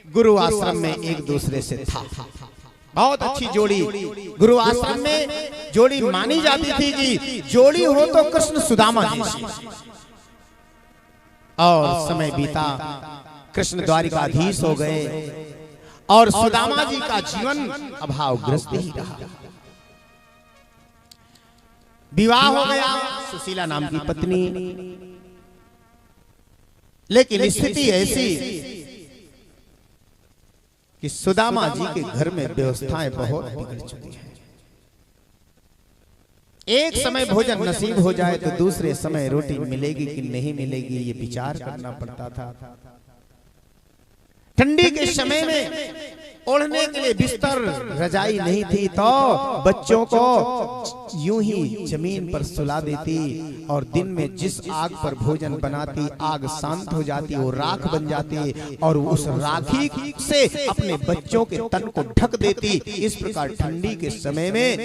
गुरु आश्रम में एक दूसरे से था। बहुत अच्छी जोड़ी गुरु आश्रम में जोड़ी मानी जाती थी कि जोड़ी हो तो कृष्ण सुदामा जी। और समय बीता, कृष्ण द्वारिकाधीश हो गए और सुदामा जी का जीवन अभावग्रस्त ही रहा। विवाह हो गया सुशीला नाम की पत्नी, लेकिन स्थिति ऐसी कि सुदामा जी के घर में व्यवस्थाएं बहुत बिगड़ चुकी हैं। एक समय भोजन नसीब हो जाए तो दूसरे समय रोटी मिलेगी कि नहीं मिलेगी ये विचार करना पड़ता था। ठंडी के समय में ओढ़ने के लिए बिस्तर रजाई नहीं थी तो बच्चों को यूं ही जमीन पर सुला देती और दिन में जिस आग पर भोजन बनाती आग शांत हो जाती, वो राख बन जाती और उस राखी से अपने बच्चों के तन को ढक देती। इस प्रकार ठंडी के समय में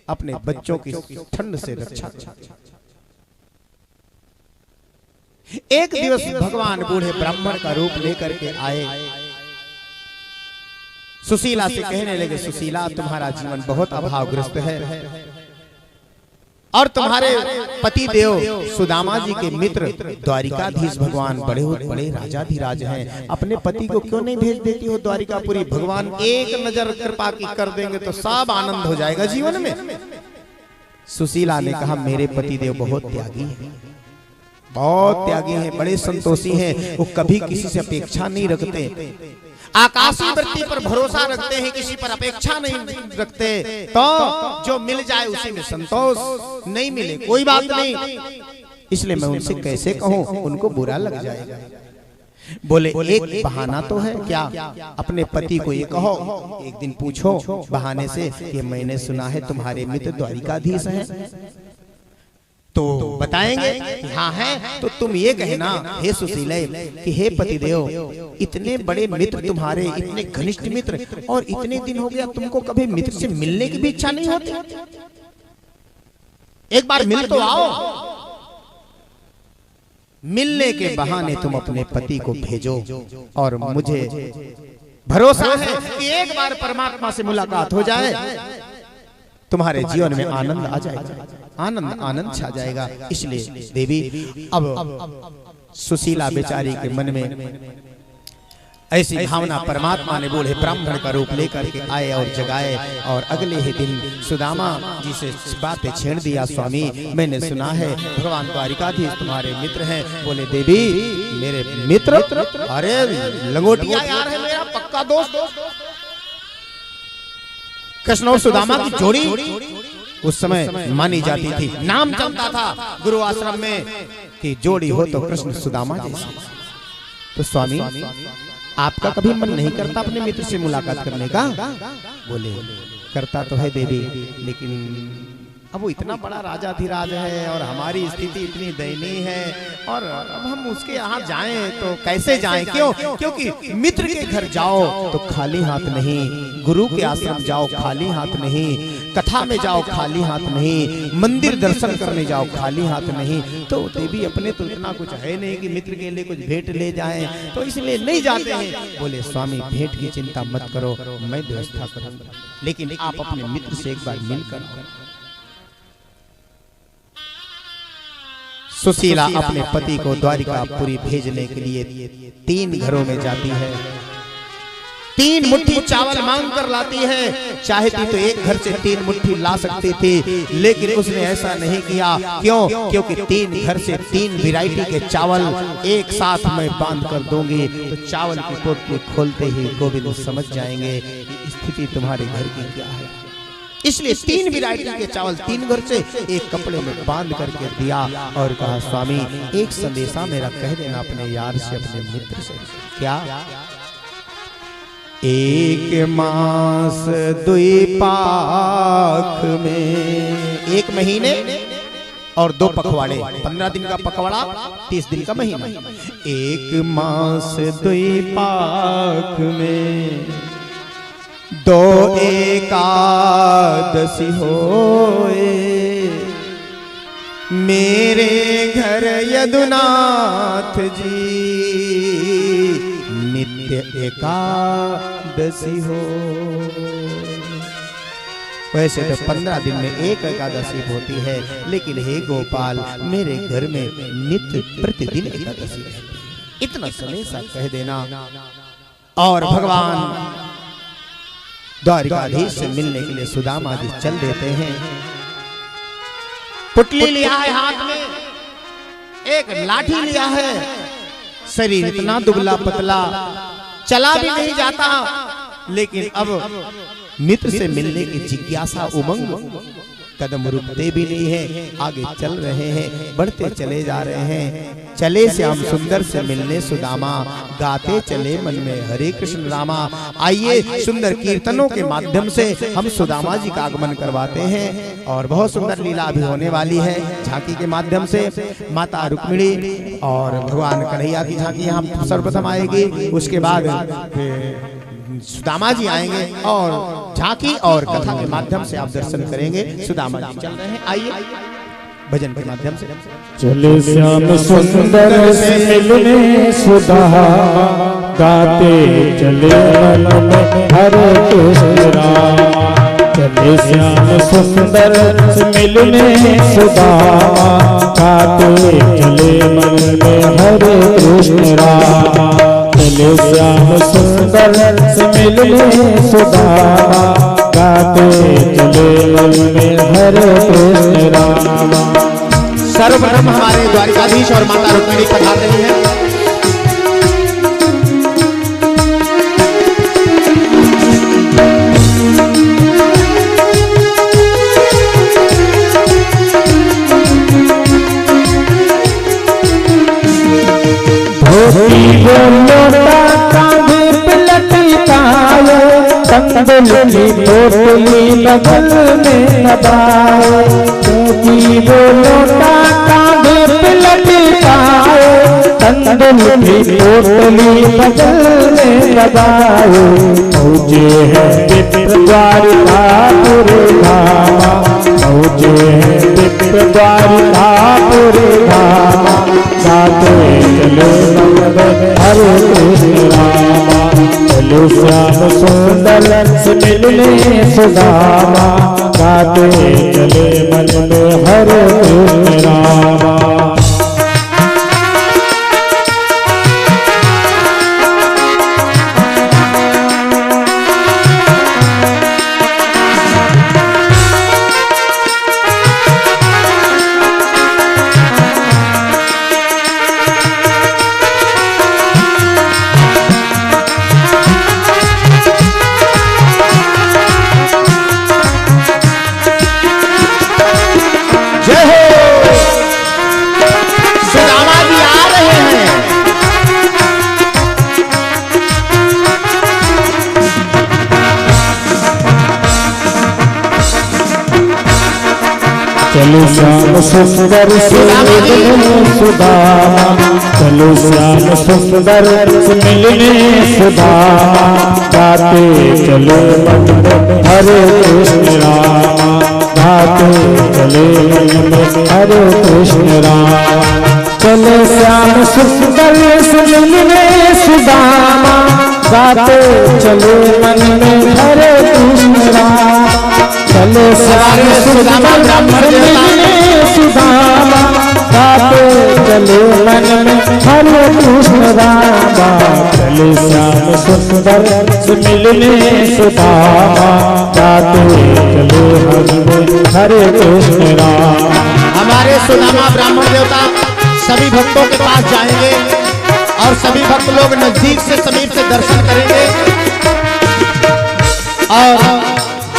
अपने बच्चों की ठंड से रक्षा करती। एक दिवस भगवान बूढ़े ब्राह्मण का रूप लेकर के आए, सुशीला से कहने लगे, सुशीला तुम्हारा जीवन बहुत अभावग्रस्त है और तुम्हारे पति देव सुदामा जी के मित्र द्वारिकाधीश भगवान बड़े राजाधिराज हैं, अपने पति को क्यों नहीं भेज देती हो द्वारिकापुरी? भगवान एक नजर कृपा की कर देंगे तो सब आनंद हो जाएगा जीवन में। सुशीला ने कहा, मेरे पति देव बहुत त्यागी हैं, बहुत त्यागी हैं, बड़े संतोषी हैं, वो कभी किसी से अपेक्षा नहीं रखते, आकाशीय वृत्ति पर भरोसा रखते हैं, किसी पर अपेक्षा नहीं रखते, तो जो मिल जाए उसी में संतोष, नहीं मिले कोई बात नहीं। इसलिए मैं उनसे कैसे कहूं, उनको बुरा लग जाएगा। बोले एक बहाना तो है क्या, अपने पति को ये कहो, एक दिन पूछो बहाने से कि मैंने सुना है तुम्हारे मित्र द्वारिकाधीश हैं, तो बताएंगे कि हाँ है, तो तुम ये कहना हे सुशीले कि हे पतिदेव, इतने बड़े मित्र तुम्हारे, इतने घनिष्ठ मित्र, और इतने दिन हो गया तुमको कभी मित्र से मिलने की भी इच्छा नहीं होती, एक बार मिल तो आओ। मिलने के बहाने तुम अपने पति को भेजो और मुझे भरोसा है कि एक बार परमात्मा से मुलाकात हो जाए तुम्हारे जीवन में आनंद आ जाएगा, आनंद छा जाएगा। इसलिए देवी अब सुशीला बेचारी के मन में ऐसी भावना परमात्मा ने बूढ़े ब्राह्मण का रूप लेकर के आए और जगाए, और अगले ही दिन सुदामा जी से बातें छेड़ दिया, स्वामी मैंने सुना है भगवान द्वारिकाधीश तुम्हारे मित्र हैं। बोले देवी मेरे मित्र? अरे लंगोटिया यार है मेरा पक्का दोस्त। कृष्ण और सुदामा की जोड़ी उस समय मानी जाती थी, नाम चलता था गुरु आश्रम में कि जोड़ी हो तो कृष्ण सुदामा जैसी। तो स्वामी आपका कभी मन नहीं करता अपने मित्र से मुलाकात करने का? बोले करता तो है देवी, लेकिन अब वो इतना बड़ा राजाधिराज है और हमारी स्थिति इतनी दयनीय है, और अब हम उसके यहाँ जाएं तो कैसे जाएं? क्यों? क्योंकि मित्र के घर जाओ तो खाली हाथ नहीं, गुरु के आश्रम जाओ खाली हाथ नहीं, कथा में जाओ खाली हाथ नहीं, मंदिर दर्शन करने जाओ खाली हाथ नहीं। तो देवी अपने तो इतना कुछ है नहीं कि मित्र के लिए कुछ भेंट ले जाएं, तो इसलिए नहीं जाते हैं। बोले स्वामी भेंट की चिंता मत करो, मैं व्यवस्था करूंगा, लेकिन आप अपने मित्र से एक बार मिलकर। सुशीला अपने पति को द्वारिकापुरी भेजने के लिए 3 घरों में जाती है, 3 मुट्ठी चावल मांग कर लाती है। चाहती तो एक घर से 3 मुट्ठी ला सकती थी, लेकिन उसने ऐसा नहीं किया। क्यों? क्योंकि 3 घर से 3 वैरायटी के चावल एक साथ मैं बांध कर दूंगी तो चावल की पोटली खोलते ही गोविंद समझ जाएंगे कि स्थिति तुम्हारे घर की क्या है। इसलिए 3 वैरायटी के चावल 3 घर से एक कपड़े में बांध करके दिया और कहा स्वामी एक संदेशा मेरा कह देना अपने यार से, अपने मित्र से। क्या? 1 मास 2 पाख में, 1 महीने और 2 पखवाड़े, 15 दिन का पखवाड़ा 30 दिन का महीना। 1 मास 2 पाख में 2 एकादशी होए, मेरे घर यदुनाथ जी नित्य नित्य एकादशी हो। वैसे तो 15 दिन में एक एकादशी होती है, लेकिन हे गोपाल मेरे घर में नित्य प्रतिदिन एकादशी है, इतना समय सा कह देना। और भगवान द्वारिकाधीश से मिलने के लिए सुदामा जी चल देते हैं। पुटली लिया है हाथ में, एक लाठी लिया है, शरीर इतना दुबला पतला, चला भी नहीं जाता, लेकिन अब मित्र से मिलने की जिज्ञासा उमंग, कदम रुकते भी नहीं है, आगे चल रहे हैं, बढ़ते चले जा रहे हैं। चले श्याम सुंदर से मिलने सुदामा, गाते चले मन में हरे कृष्ण रामा। आइए सुंदर कीर्तनों के माध्यम से हम सुदामा जी का आगमन करवाते हैं, और बहुत सुंदर लीला अभी होने वाली है झांकी के माध्यम से। माता रुक्मिणी और भगवान कन्हैया की झांकी यहाँ सर्वप्रथम आएगी, उसके बाद सुदामा जी आएंगे और झांकी और कथा के माध्यम से आप दर्शन करेंगे। सुदामा जी चल रहे हैं, आइए भजन के माध्यम से। चले श्याम सुंदर से मिलने सुदामा, गाते चले मन में हरे कृष्ण राम। चले श्याम सुंदर से मिलने सुदामा, गाते चले मन में हरे कृष्ण राम। चले श्याम सुंदर से मिलने सुदामा, गाते चले मन में हरे कृष्ण राम। सर्वप्रथम हमारे द्वारिकाधीश और माता रुक्मिणी पधार रही है। कंबल की पोटली बगल में दबाए, क्योंकि वो लोटा कांधे पे लटकाए। कंबल की पोटली बगल में दबाए, पहुँचे हैं विप्र द्वारिकापुर धामा। पहुँचे हैं विप्र द्वारिकापुर धामा, गाते चले मन में हरे कृष्ण रामा। चलो श्याम सुंदर से मिलने सुदामा, गाते चले मन में हरे कृष्ण रामा। चलो श्याम सुंदर से मिलने सुदामा, चलो श्याम सुंदर से मिलने सुदामा, गाते चलो मन में हरे कृष्ण रामा। गाते चले मन में हरे कृष्ण रामा। चलो श्याम सुंदर से मिलने सुदामा, गाते चलो मन में हरे कृष्ण रामा। चलो श्याम सुंदर सुदामा, गाते चले मन में हरे कृष्ण रामा। चले श्याम सुंदर से मिलने सुदामा, गाते चले मन में हरे कृष्ण रामा। हमारे सुदामा ब्राह्मण देवता सभी भक्तों के पास जाएंगे और सभी भक्त लोग नजदीक से समीप से दर्शन करेंगे, और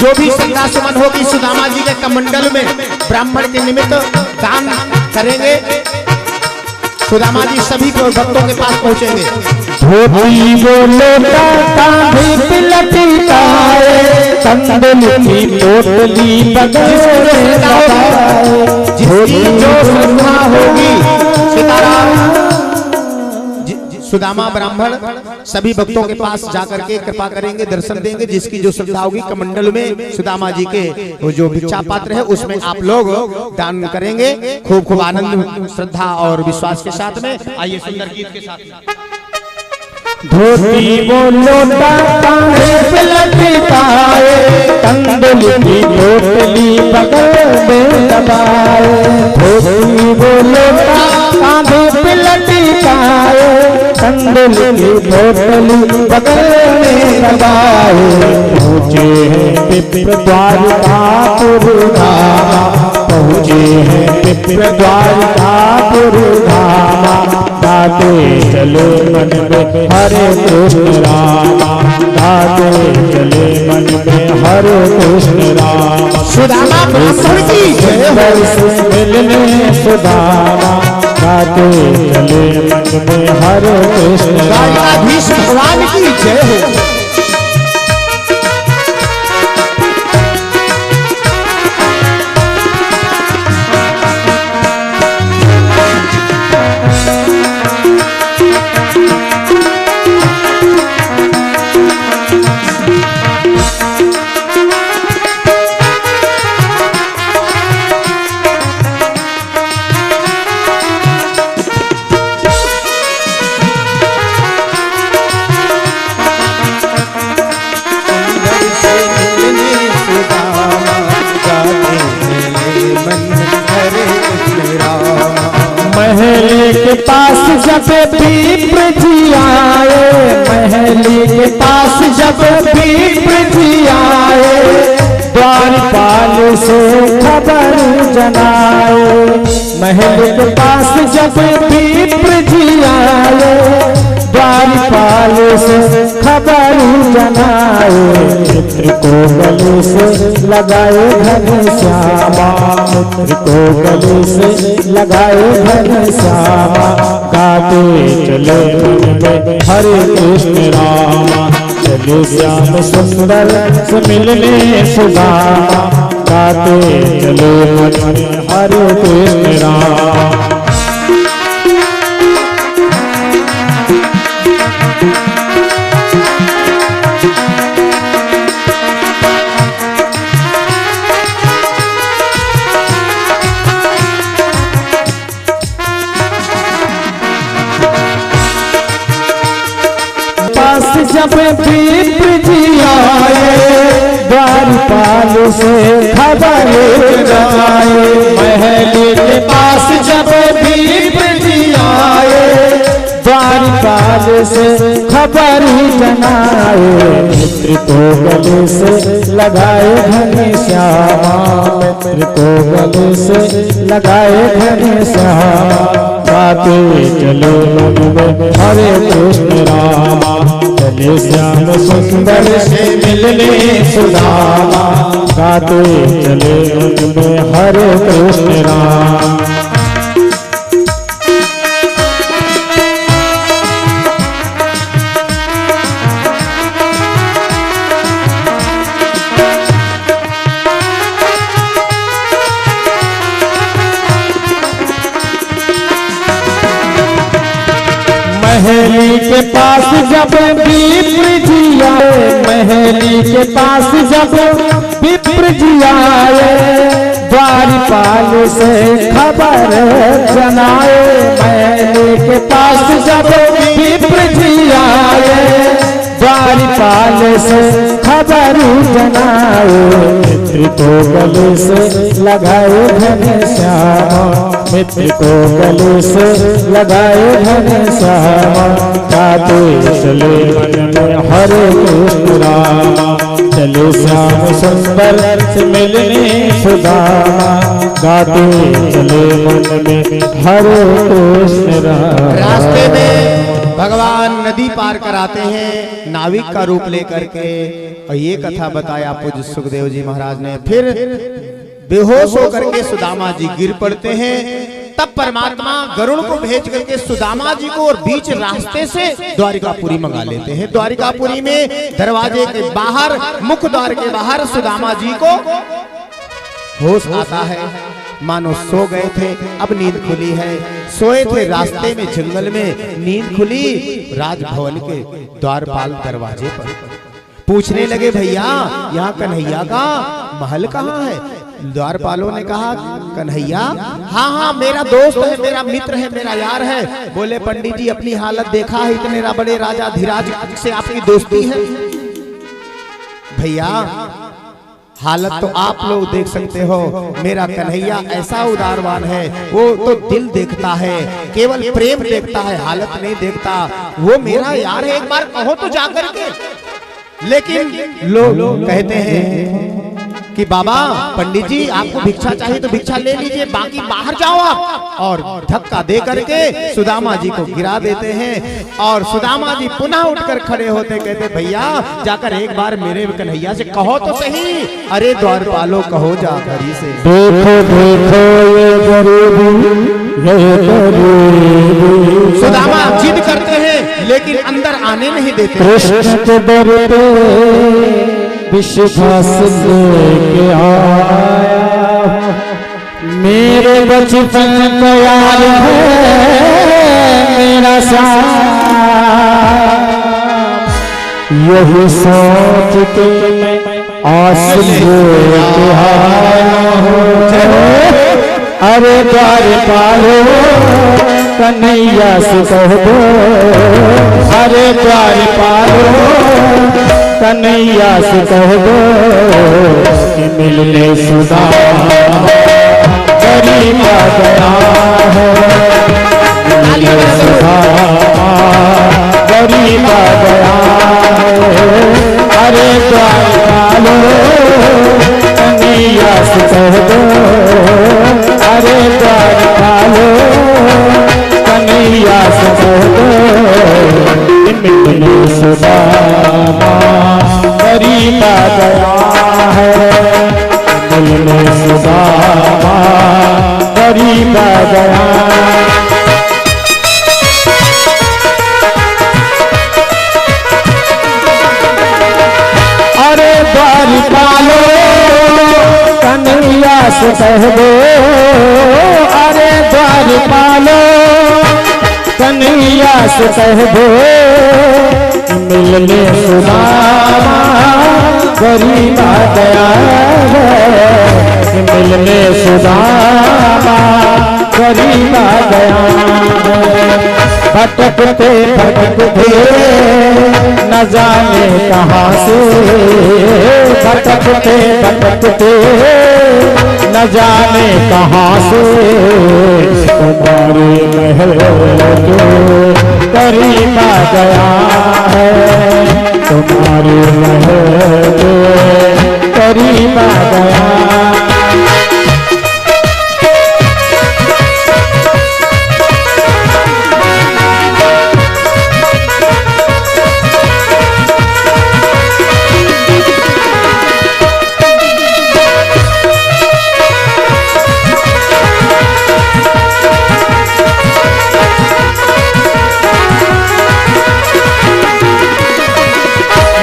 जो भी श्रद्धा सुमन होगी सुदामा जी के कमंडल में ब्राह्मण के निमित्त दान करेंगे। सुदामा जी सभी भक्तों के पास पहुंचेंगे। धोती वो लोटा कांधे पे लटकाए, कंबल की पोटली बगल में दबाए। जिसकी जो श्रद्धा होगी सीताराम सुदामा ब्राह्मण सभी भक्तों के पास जाकर के कृपा करेंगे, दर्शन देंगे। जिसकी जो श्रद्धा होगी कमंडल में सुदामा जी के वो जो भिक्षा पात्र है उसमें आप लोग दान करेंगे, खूब खूब आनंद श्रद्धा और विश्वास के साथ में। आइए सुंदर गीत के साथ। धोती वो लोटा कांधे पे लटकाए, कंदल की पोटली बगल में दबाए। धोती वो लोटा कांधे पे लटकाए, कंदल की पोटली बगल में दबाए। पहुँचे हैं पिप्र द्वारकापुर धामा, पहुँचे हैं पिप्र द्वारकापुर धामा। गाते चले मन में हरे कृष्ण रामा, गाते चले मन में हरे कृष्ण रामा। सुदामा ब्राह्मण की जय हो। मिलने सुदामा, गाते चले मन में हरे कृष्ण रामा। द्वारिकाधीश भगवान की जय हो। महल के पास जब विप्र जी आए, महल के पास जब विप्र जी आए, द्वारपाल से खबर जनाए। महल के पास जब विप्र जी आए, द्वारपाल से खबर जनाए। मित्र को गले से लगाए घनश्यामा, मित्र को गले से लगाए घनश्यामा। गाते चले मन में हरे कृष्ण रामा, चले श्याम सुंदर से मिलने सुदामा। गाते चले मन में हरे कृष्ण रामा। जब विप्र जी आए, द्वारपाल से खबर जनाए। महल के पास जब विप्र जी आए, द्वारपाल से खबर जनाए। मित्र को गले से लगाए घनश्यामा, मित्र को गले से लगाए घनश्यामा। गाते चलो मन में हरे कृष्ण रामा, चले श्याम सुंदर से मिलने सुदामा। गाते चले मन में हरे कृष्ण राम। महली के पास जब विप्र जी आए, महली के पास जब विप्र जी आए, द्वारपाल से खबर जनाए। महली के पास जब विप्र जी आए, द्वारपाल से खबर जनाए। मित्र को गले से लगाए घनश्यामा, मित्र को गले से लगाए घनश्यामा। गाते चले मन में हरे कृष्ण रामा, चले श्याम सुंदर से मिलने सुदामा। गाते चले मन में हरे कृष्ण रामा। रास्ते में भगवान नदी पार कराते हैं नाविक का रूप लेकर के, और ये कथा बताया पूज्य सुखदेव जी महाराज ने। फिर बेहोश होकर के सुदामा जी गिर पड़ते हैं। तब परमात्मा गरुड़ को भेज करके सुदामा जी को और बीच रास्ते से द्वारिकापुरी मंगा लेते हैं। द्वारिकापुरी में दरवाजे के बाहर, मुख्य द्वार के बाहर सुदामा जी को होश आता है, मानो सो गए थे, अब नींद खुली है। सोए थे रास्ते में, जंगल में, नींद खुली राजभवन के द्वारपाल दरवाजे पर। पूछने लगे, भैया यहाँ कन्हैया का महल कहाँ है? द्वारपालों ने कहा कन्हैया, हाँ हाँ मेरा दोस्त है, मेरा मित्र है, मेरा यार है। बोले पंडित जी अपनी हालत देखा है, इतने बड़े राजा धीराज से आपकी दोस्ती है। भैया हालत तो आप लोग देख सकते हो, मेरा कन्हैया ऐसा उदारवान है, वो तो दिल देखता है, केवल प्रेम देखता है, हालत नहीं देखता। वो मेरा यार है, एक बार कहो तो जाकर के। लेकिन लोग कहते हैं कि बाबा पंडित जी आपको भिक्षा चाहिए तो भिक्षा ले लीजिए, बाकी बाहर जाओ आप। और धक्का दे करके सुदामा जी को गिरा देते हैं। और सुदामा जी पुनः उठकर खड़े होते, कहते भैया जाकर एक बार मेरे कन्हैया से कहो तो सही। अरे द्वारपालो कहो जाकर ही से। देखो देखो ये गरीबी, ये गरीबी। सुदामा जिद करते हैं लेकिन अंदर आने नहीं देते। कृष्ण के दर पे विश्वास लेके आया, मेरे बचपन का यार है मेरा साथ। यही सोच के मैं आस लेके आया हूँ। अरे द्वारपालो कन्हैया से कह दो, अरे द्वारपालो कन्हैया से कह दो कि मिलने सुदामा गरीब आ गया है, मिलने सुदामा गरीब आ गया है। अरे द्वारपालो कन्हैया से कह दो, अरे द्वारपालो कन्हैया से कह दो कि मिलने सुदामा गरीब आ गया है, मिलने सुदामा गरीब आ गया। अरे द्वारपालो कन्हैया से कह दो, अरे द्वारपालो कन्हैया से कह दो मिलने सुदामा गरीब आ गया है, मिलने सुदामा गरीब आ गया है। भटकते भटकते न जाने कहाँ से, भटकते भटकते न जाने कहाँ से तुम्हारे महल के करीब आ गया है, तुम्हारे महल के करीब आ गया।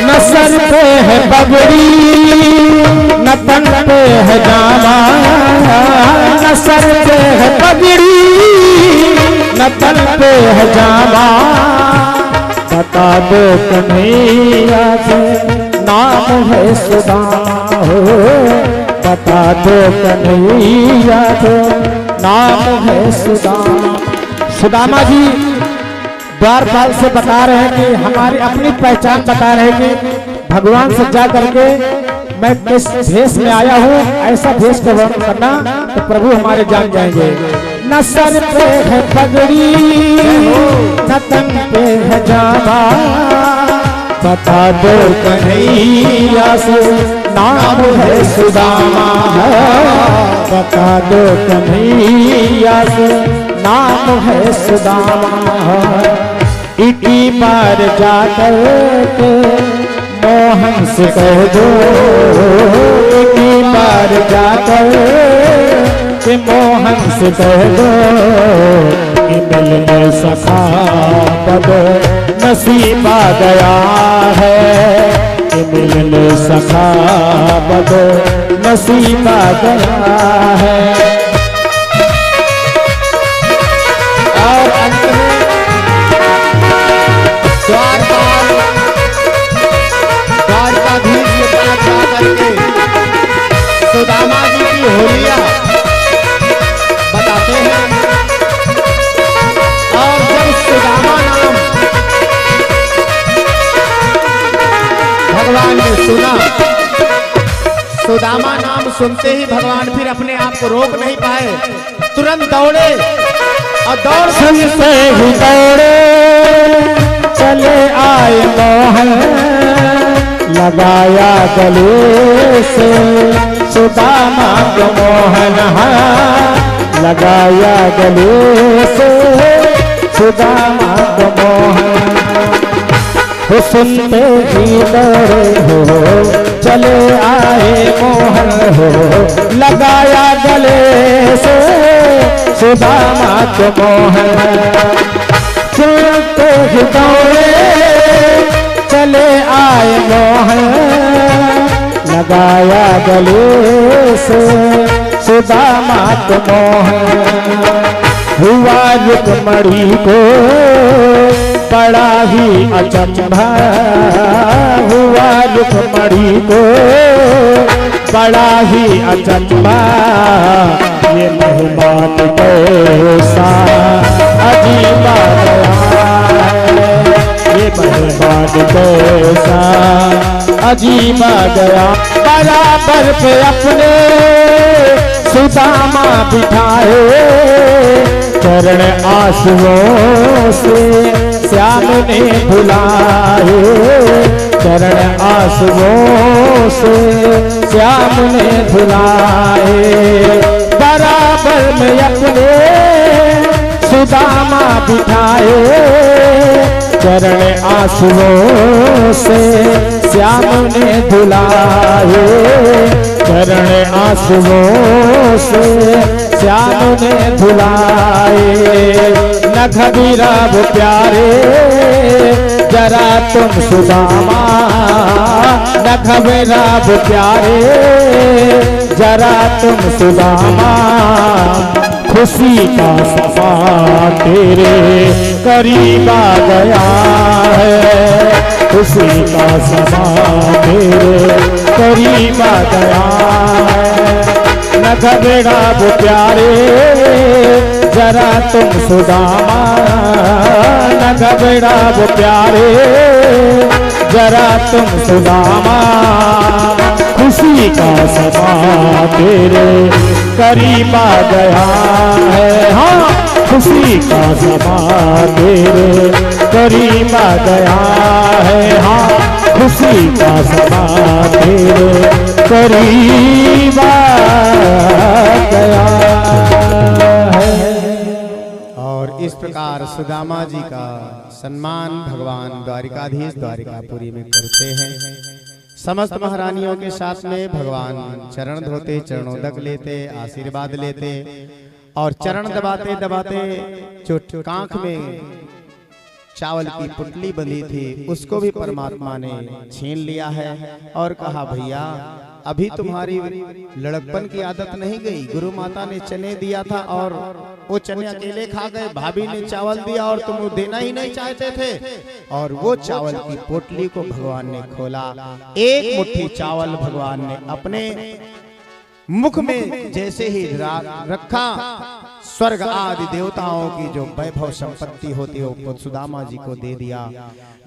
न सर पे है पगड़ी न तन पे है जामा, न सर पे है पगड़ी न तन पे है जामा। बता दो कन्हैया से नाम है सुदामा हो, बता दो कन्हैया से नाम है सुदामा। सुदामा जी द्वारपाल से बता रहे हैं कि हमारी अपनी पहचान बता रहे हैं कि भगवान से जा करके मैं किस भेष में आया हूँ, ऐसा भेष का वर्णन करना तो प्रभु हमारे जान जाएंगे। न सर पे है पगड़ी न तन पे है जामा, बता दो कन्हैया से नाम है सुदामा, बता दो कन्हैया से नाम है सुदामा। इटी बार जाकर के मोहन से कह दो, इटी बार जाकर के मोहन से कह दो कि मिलने सखा पद नसीब आ गया है, कि मिलने सखा पद नसीब आ गया है। और अंत में द्वारकाधीश के पास जाकर के सुदामा जी की सुना। सुदामा नाम सुनते ही भगवान फिर अपने आप को रोक नहीं पाए, तुरंत दौड़े और दौड़ सुनते ही दौड़े चले आए मोहन, लगाया गले से सुदामा को मोहन, लगाया गले से सुदामा को मोहन। वो सुनते ही दौड़े हो चले आए मोहन हो, लगाया गले से सुदामा को मोहन। सुनते ही दौड़े चले आए मोहन, लगाया गले से सुदामा को मोहन। हुआ रुक्मणी को बड़ा ही अचंभा, हुआ रुक्मणी को बड़ा ही अचंभा, ये मेहमान कैसा अजीब गया है, ये मेहमान कैसा अजीब गया। बराबर पे अपने सुदामा बिठाए, चरण आंसुओं से श्याम ने धुलाए, चरण आंसुओं से श्याम ने धुलाए। बराबर में अपने सुदामा बिठाए, चरण आंसुओं से श्याम ने धुलाए, चरण आंसुओं से श्याम ने धुलाए। नख विरह प्यारे जरा तुम सुदामा, नख विरह प्यारे जरा तुम सुदामा, खुशी का सफा तेरे करीब आ गया है, खुशी का सफा तेरे करीब आ गया है। न घबरा वो प्यारे जरा तुम सुदामा, न घबरा वो प्यारे जरा तुम सुदामा, खुशी का सफा तेरे करीब आ गया है। हाँ, खुशी का सफा तेरे करीब आ गया है। हाँ, खुशी का सफा तेरे करीब आ गया है। और इस प्रकार सुदामा जी का सम्मान भगवान द्वारिकाधीश द्वारिकापुरी में करते हैं। समस्त महारानियों के साथ में भगवान चरण धोते, चरणोदक लेते, आशीर्वाद लेते और चरण दबाते दबाते जो कांख में चावल की पुटली बंधी थी उसको भी परमात्मा ने छीन लिया है और कहा भैया अभी तुम्हारी लड़कपन की आदत नहीं गई। गुरु माता ने चने दिया था और वो चने अकेले खा गए, भाभी ने चावल दिया और तुम देना ही नहीं चाहते थे। और वो चावल की पोटली को भगवान ने खोला, एक मुट्ठी चावल भगवान ने अपने मुख में जैसे ही रखा, स्वर्ग आदि देवताओं की जो वैभव संपत्ति होती है वो सुदामा जी को दे दिया।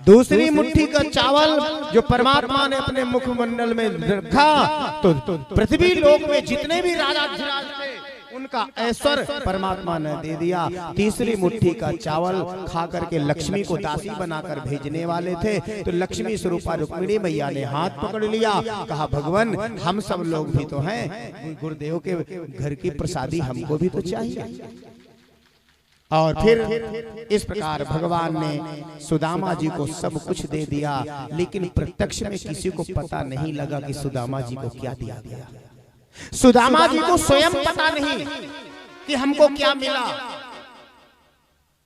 दूसरी मुट्ठी का चावल जो परमात्मा ने अपने मुखमंडल में रखा तो पृथ्वी लोक में जितने भी राजा थे उनका ऐश्वर्य परमात्मा ने दे दिया। तीसरी मुट्ठी का चावल खा करके लक्ष्मी को दासी बनाकर भेजने वाले थे तो लक्ष्मी स्वरूपा रुक्मिणी मैया ने हाथ पकड़ लिया, कहा भगवान हम सब लोग भी तो हैं, गुरुदेव के घर की प्रसादी हमको भी तो चाहिए। और फिर इस प्रकार भगवान ने सुदामा जी को सब कुछ दे दिया, लेकिन प्रत्यक्ष में किसी को पता नहीं लगा कि सुदामा जी को क्या दिया गया। सुदामा जी को स्वयं पता नहीं कि हमको क्या मिला।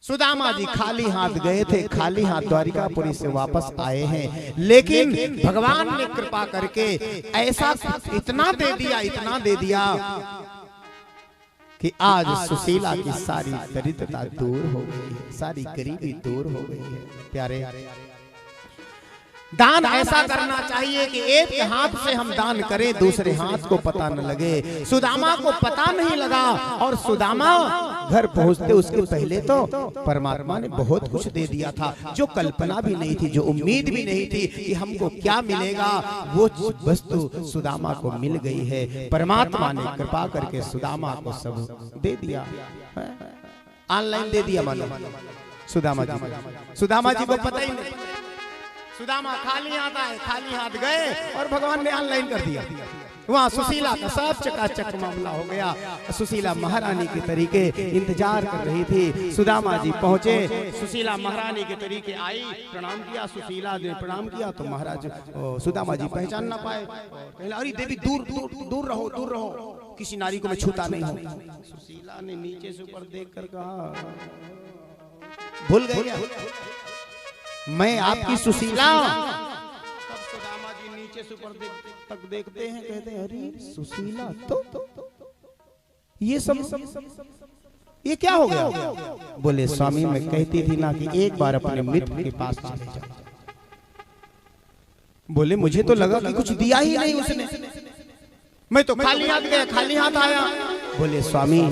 सुदामा जी खाली हाथ गए थे, खाली हाथ द्वारिकापुरी से वापस आए हैं, लेकिन भगवान ने कृपा करके ऐसा इतना दे दिया, इतना दे दिया कि आज सुशीला की सारी दरिद्रता दूर हो गई है, सारी गरीबी दूर हो गई है। प्यारे दान ऐसा करना चाहिए कि एक हाथ से हम दान करें, दूसरे हाथ को पता न लगे। सुदामा को पता नहीं लगा और सुदामा घर पहुंचते उसके पहले तो परमात्मा ने बहुत कुछ दे दिया था, जो कल्पना भी नहीं थी, जो उम्मीद भी नहीं थी कि हमको क्या मिलेगा, वो वस्तु सुदामा को मिल गई है। परमात्मा ने कृपा करके सुदामा को सब दे दिया, ऑनलाइन दे दिया। मानो सुदामा जी को पता ही नहीं, सुदामा खाली हाथ आए, खाली हाथ गए और भगवान ने ऑनलाइन कर दिया। वहाँ सुशीला का सब चकाचक मामला हो गया। सुशीला महारानी के तरीके इंतजार कर रही थी। सुदामा जी पहुंचे, सुशीला महारानी के तरीके आई, प्रणाम किया। सुशीला ने प्रणाम किया तो महाराज सुदामा जी पहचान ना पाए। अरे देवी दूर दूर दूर रहो, दूर रहो, किसी नारी को मैं छूता नहीं हूँ। सुशीला ने नीचे से ऊपर देख कर कहा, भूल गए क्या मैं आपकी सुशीला? सुदामा जी नीचे से ऊपर तक देखते हैं, कहते हैं अरे सुशीला तो ये सब ये क्या हो गया? बोले स्वामी मैं कहती थी ना कि एक बार अपने मित्र के पास चले जाओ। बोले मुझे तो लगा कि कुछ दिया ही नहीं उसने, मैं तो खाली हाथ गया, खाली हाथ आया। बोले स्वामी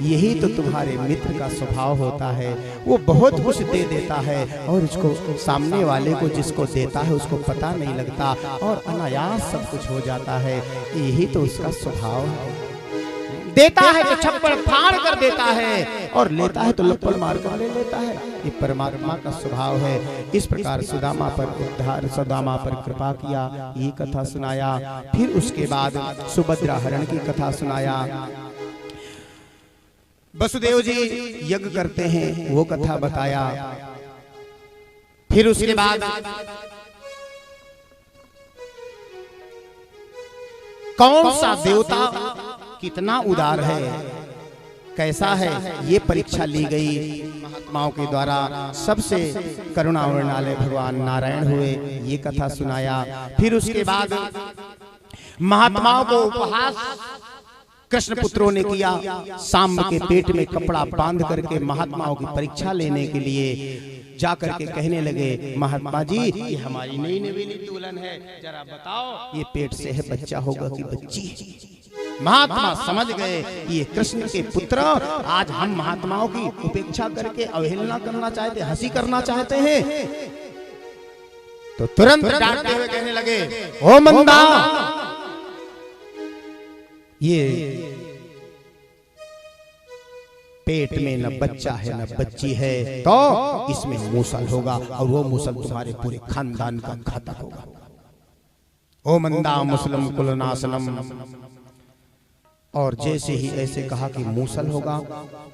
यही तो तुम्हारे मित्र का स्वभाव होता है, वो बहुत कुछ दे देता है और उसको सामने वाले को जिसको देता है उसको पता नहीं लगता और अनायास सब कुछ हो जाता है। यही तो उसका स्वभाव है, देता है तो छप्पड़ फाड़ कर देता है और लेता है तो लपड़ मार कर ले लेता है। ये परमात्मा का स्वभाव है। इस प्रकार सुदामा पर कृपा किया, ये कथा सुनाया। फिर उसके बाद सुभद्रा हरण की कथा सुनाया। वसुदेव जी यज्ञ करते हैं, वो कथा बताया। फिर उसके बाद कौन सा देवता कितना उदार है, कैसा है, ये परीक्षा ली गई महात्माओं के द्वारा। सबसे करुणा वर्णालय भगवान नारायण हुए, ये कथा सुनाया। फिर उसके बाद महात्माओं को उपहास कृष्ण पुत्रों ने किया। सांब के पेट में कपड़ा बांध करके महात्माओं की परीक्षा लेने के लिए जाकर के कहने लगे, महात्मा जी ये हमारी नई नवीनी दुल्हन है, जरा बताओ ये पेट से है बच्चा होगा कि बच्ची? महात्मा समझ गए ये कृष्ण के पुत्र, आज हम महात्माओं की उपेक्षा करके अवहेलना करना चाहते, हंसी करना चाहते हैं। तो तुरंत डांटते हुए कहने लगे, ओ मंदा, ये पेट में न बच्चा है न बच्ची है, तो इसमें मूसल होगा और वो मूसल तुम्हारे पूरे खानदान का घातक होगा। ओ मंदा मुस्लिम कुलनासनम। और जैसे ही ऐसे कहा कि मूसल होगा,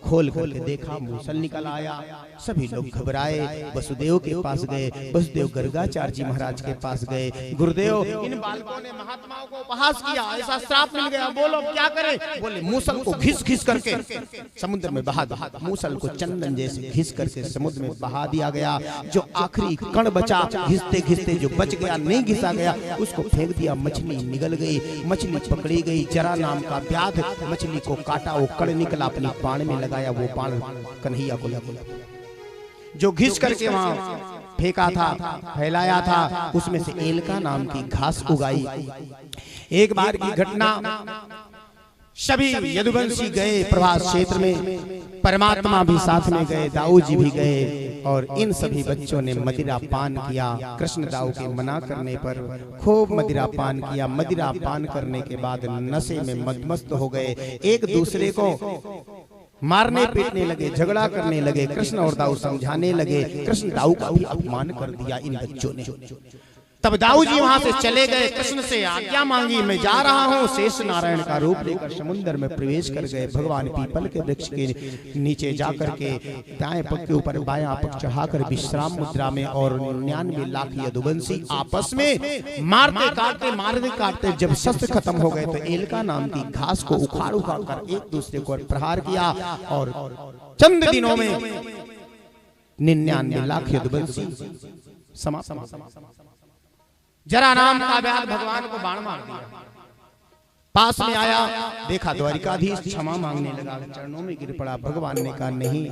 खोल करके देखा मूसल निकल आया। सभी लोग घबराए, वसुदेव के पास गए। वसुदेव गर्गाचार्य जी महाराज के पास गए, गुरुदेव इन बालकों ने महात्माओं को उपहास किया, ऐसा श्राप मिल गया, बोलो क्या करें? बोले मूसल को घिस घिस करके समुद्र में बहा दो। मूसल को चंदन जैसे घिस करके समुद्र में बहा दिया गया। जो आखिरी कण बचा, घिसते घिसते जो बच गया, नहीं घिसा गया, उसको फेंक दिया। मछली निगल गई, मछली पकड़ी गई। जरा नाम का व्याध मछली को काटा, वो कड़ निकला, अपनी बाण में लगाया, वो बाण कन्हैया को लगा। जो घिस करके वहां फेंका था, फैलाया था, उसमें से एलका नाम की घास उगाई। एक बार की घटना, सभी यदुवंशी गए प्रभास क्षेत्र में, परमात्मा भी साथ में गए, दाऊ जी भी गए और इन सभी बच्चों ने मदिरा पान किया। कृष्ण दाऊ के मना करने पर खूब मदिरा पान किया। मदिरा पान करने के बाद नशे में मदमस्त हो गए, एक दूसरे को मारने पीटने लगे, झगड़ा करने लगे। कृष्ण और दाऊ समझाने लगे, कृष्ण दाऊ का भी अपमान कर दिया इन बच्चों ने। तब दाऊ जी वहां से चले गए, कृष्ण से आज्ञा मांगी, मैं जा रहा हूँ। शेष नारायण का रूप लेकर समुद्र में प्रवेश कर गए। भगवान पीपल के वृक्ष के नीचे जाकर के दाएं पग के ऊपर बायां पग चढ़ाकर विश्राम मुद्रा में, और 99 लाख यदुवंशी आपस में मारते काटते जब शस्त्र खत्म हो गए तो एलका नाम की घास को उखाड़ उखाड़ कर एक दूसरे को प्रहार किया और चंद दिनों में 99 लाख यदुवंशी समाप्त। जरा नाम का व्याध भगवान को बाण मार दिया। पास में आया, देखा द्वारिकाधीश, क्षमा मांगने लगा, चरणों में गिर पड़ा। भगवान ने कहा नहीं,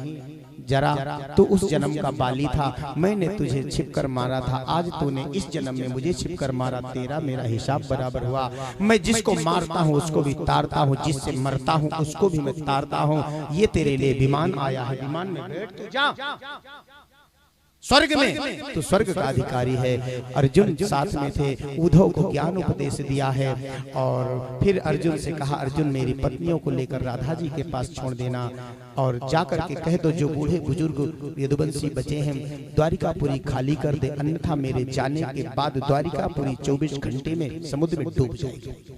जरा तू उस जन्म का बाली था, मैंने तुझे छिपकर मारा था, आज तूने इस जन्म में मुझे छिपकर मारा, तेरा मेरा हिसाब बराबर हुआ। मैं जिसको मारता हूँ उसको भी तारता हूँ, जिससे मरता हूँ उसको भी मैं तारता हूँ। ये तेरे लिए विमान आया है, विमान में बैठ तू जा स्वर्ग में, तो स्वर्ग का अधिकारी है। अर्जुन साथ में थे, उद्धव को ज्ञान उपदेश दिया है। और फिर अर्जुन से कहा, अर्जुन मेरी पत्नियों को लेकर राधा जी के पास छोड़ देना और जाकर के कह दो जो बूढ़े बुजुर्ग यदुवंशी बचे हैं द्वारिकापुरी खाली कर दे, अन्यथा मेरे जाने के बाद द्वारिकापुरी 24 घंटे में समुद्र में डूब जाएगी।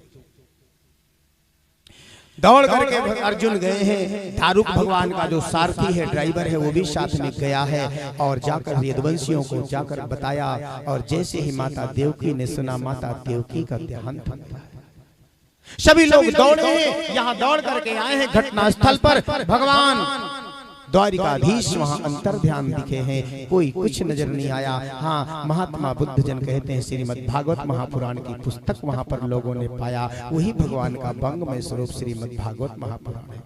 दौड़ करके अर्जुन गए हैं। दारुक भगवान का जो सारथी है, ड्राइवर है, वो भी साथ में गया है और जाकर यदुवंशियों को जाकर बताया। और जैसे ही माता देवकी ने सुना, माता देवकी का देहांत होता है। सभी लोग दौड़े हैं, यहाँ दौड़ करके आए हैं घटना स्थल पर। भगवान द्वारिकाधीश वहां अंतर ध्यान दिखे हैं, कोई कुछ नजर नहीं आया। हाँ, महात्मा बुद्ध जन कहते हैं श्रीमद् भागवत महापुराण की पुस्तक वहां पर लोगों ने पाया, वही भगवान का बंगमय स्वरूप श्रीमद् भागवत महापुराण है।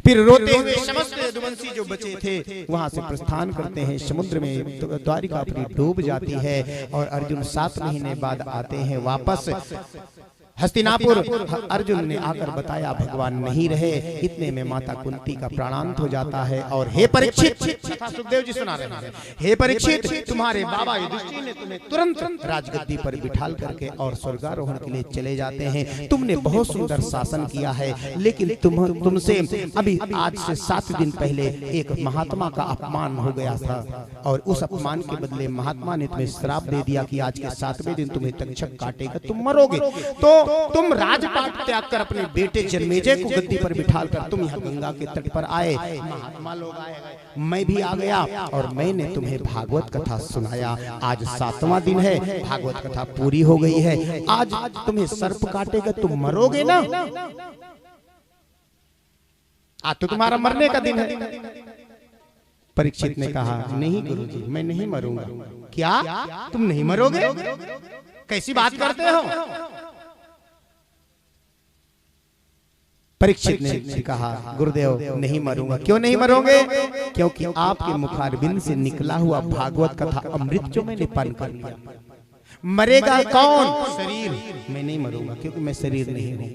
फिर रोते हुए समस्त यदुवंशी जो बचे थे वहां से प्रस्थान करते हैं, समुद्र में द्वारिकापुरी डूब जाती है। और अर्जुन 7 महीने बाद आते हैं वापस हस्तिनापुर। अर्जुन ने आकर बताया भगवान नहीं रहे, इतने में माता कुंती का प्राणांत हो जाता है। और हे परीक्षित, सुखदेव जी सुना रहे हैं, हे परीक्षित तुम्हारे बाबा युधिष्ठिर ने तुम्हें तुरंत राजगद्दी पर बिठाल करके और स्वर्गारोहण के लिए चले जाते हैं। तुमने बहुत सुंदर शासन किया है, लेकिन तुमसे अभी आज से 7 दिन पहले एक महात्मा का अपमान हो गया था और उस अपमान के बदले महात्मा ने तुम्हें श्राप दे दिया कि आज के 7वें दिन तुम्हें तक्षक काटेगा, तुम मरोगे। तो तुम राजपाट त्याग कर अपने बेटे जन्मेजय को गद्दी पर बिठाकर तुम यहाँ गंगा के तट पर आए। महात्मा लोग आए, मैं भी आ गया और मैंने तुम्हें भागवत कथा सुनाया। आज 7वां दिन है, भागवत कथा पूरी हो गई है। आज तुम्हें सर्प काटेगा, तुम मरोगे ना। आज तो तुम्हारा मरने का दिन है। परीक्षित ने कहा, नहीं गुरुजी, मैं नहीं मरूंगा। क्या तुम नहीं मरोगे? कैसी बात करते हो? परीक्षित ने कहा, गुरुदेव नहीं मरूंगा। क्यों नहीं मरोगे? क्योंकि आपके मुखारबिंद से निकला हुआ भागवत कथा अमृत जो मैंने पान कर लिया। मरेगा कौन? शरीर। मैं नहीं मरूंगा क्योंकि मैं शरीर नहीं हूं।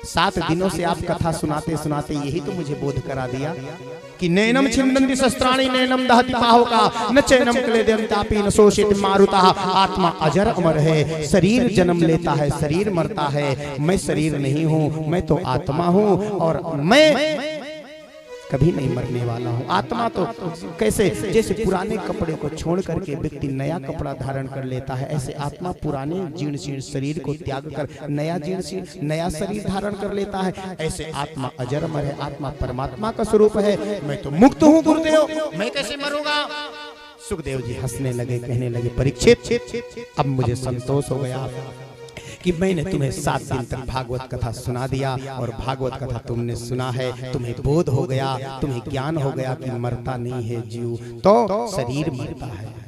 7 दिनों से आप कथा सुनाते सुनाते यही तो मुझे बोध करा दिया कि नैनम छिन्दन्ति शस्त्राणि नैनम दहति पाहुका न चैनम क्लेदयन्तापि न शोषित मारुतः। आत्मा अजर अमर है, शरीर जन्म लेता है, शरीर मरता है। मैं शरीर नहीं हूँ, मैं तो आत्मा हूँ और मैं कभी नहीं मरने वाला हूँ। आत्मा तो कैसे, जैसे पुराने कपड़े को छोड़ करके व्यक्ति नया कपड़ा धारण कर लेता है, ऐसे आत्मा पुराने जीर्ण शीर्ण शरीर को त्याग कर नया जीर्ण शीर्ण नया शरीर धारण कर लेता है। ऐसे आत्मा अजर अमर है, आत्मा परमात्मा का स्वरूप है। मैं तो मुक्त हूँ गुरुदेव, मैं कैसे मरूंगा? सुखदेव जी हंसने लगे, कहने लगे, परीक्षित अब मुझे संतोष हो गया कि मैंने तुम्हें 7 दिन तक भागवत कथा सुना दिया और भागवत कथा तुमने सुना है, तुम्हें बोध हो गया, तुम्हें ज्ञान हो गया कि मरता नहीं है जीव, तो शरीर मरता है।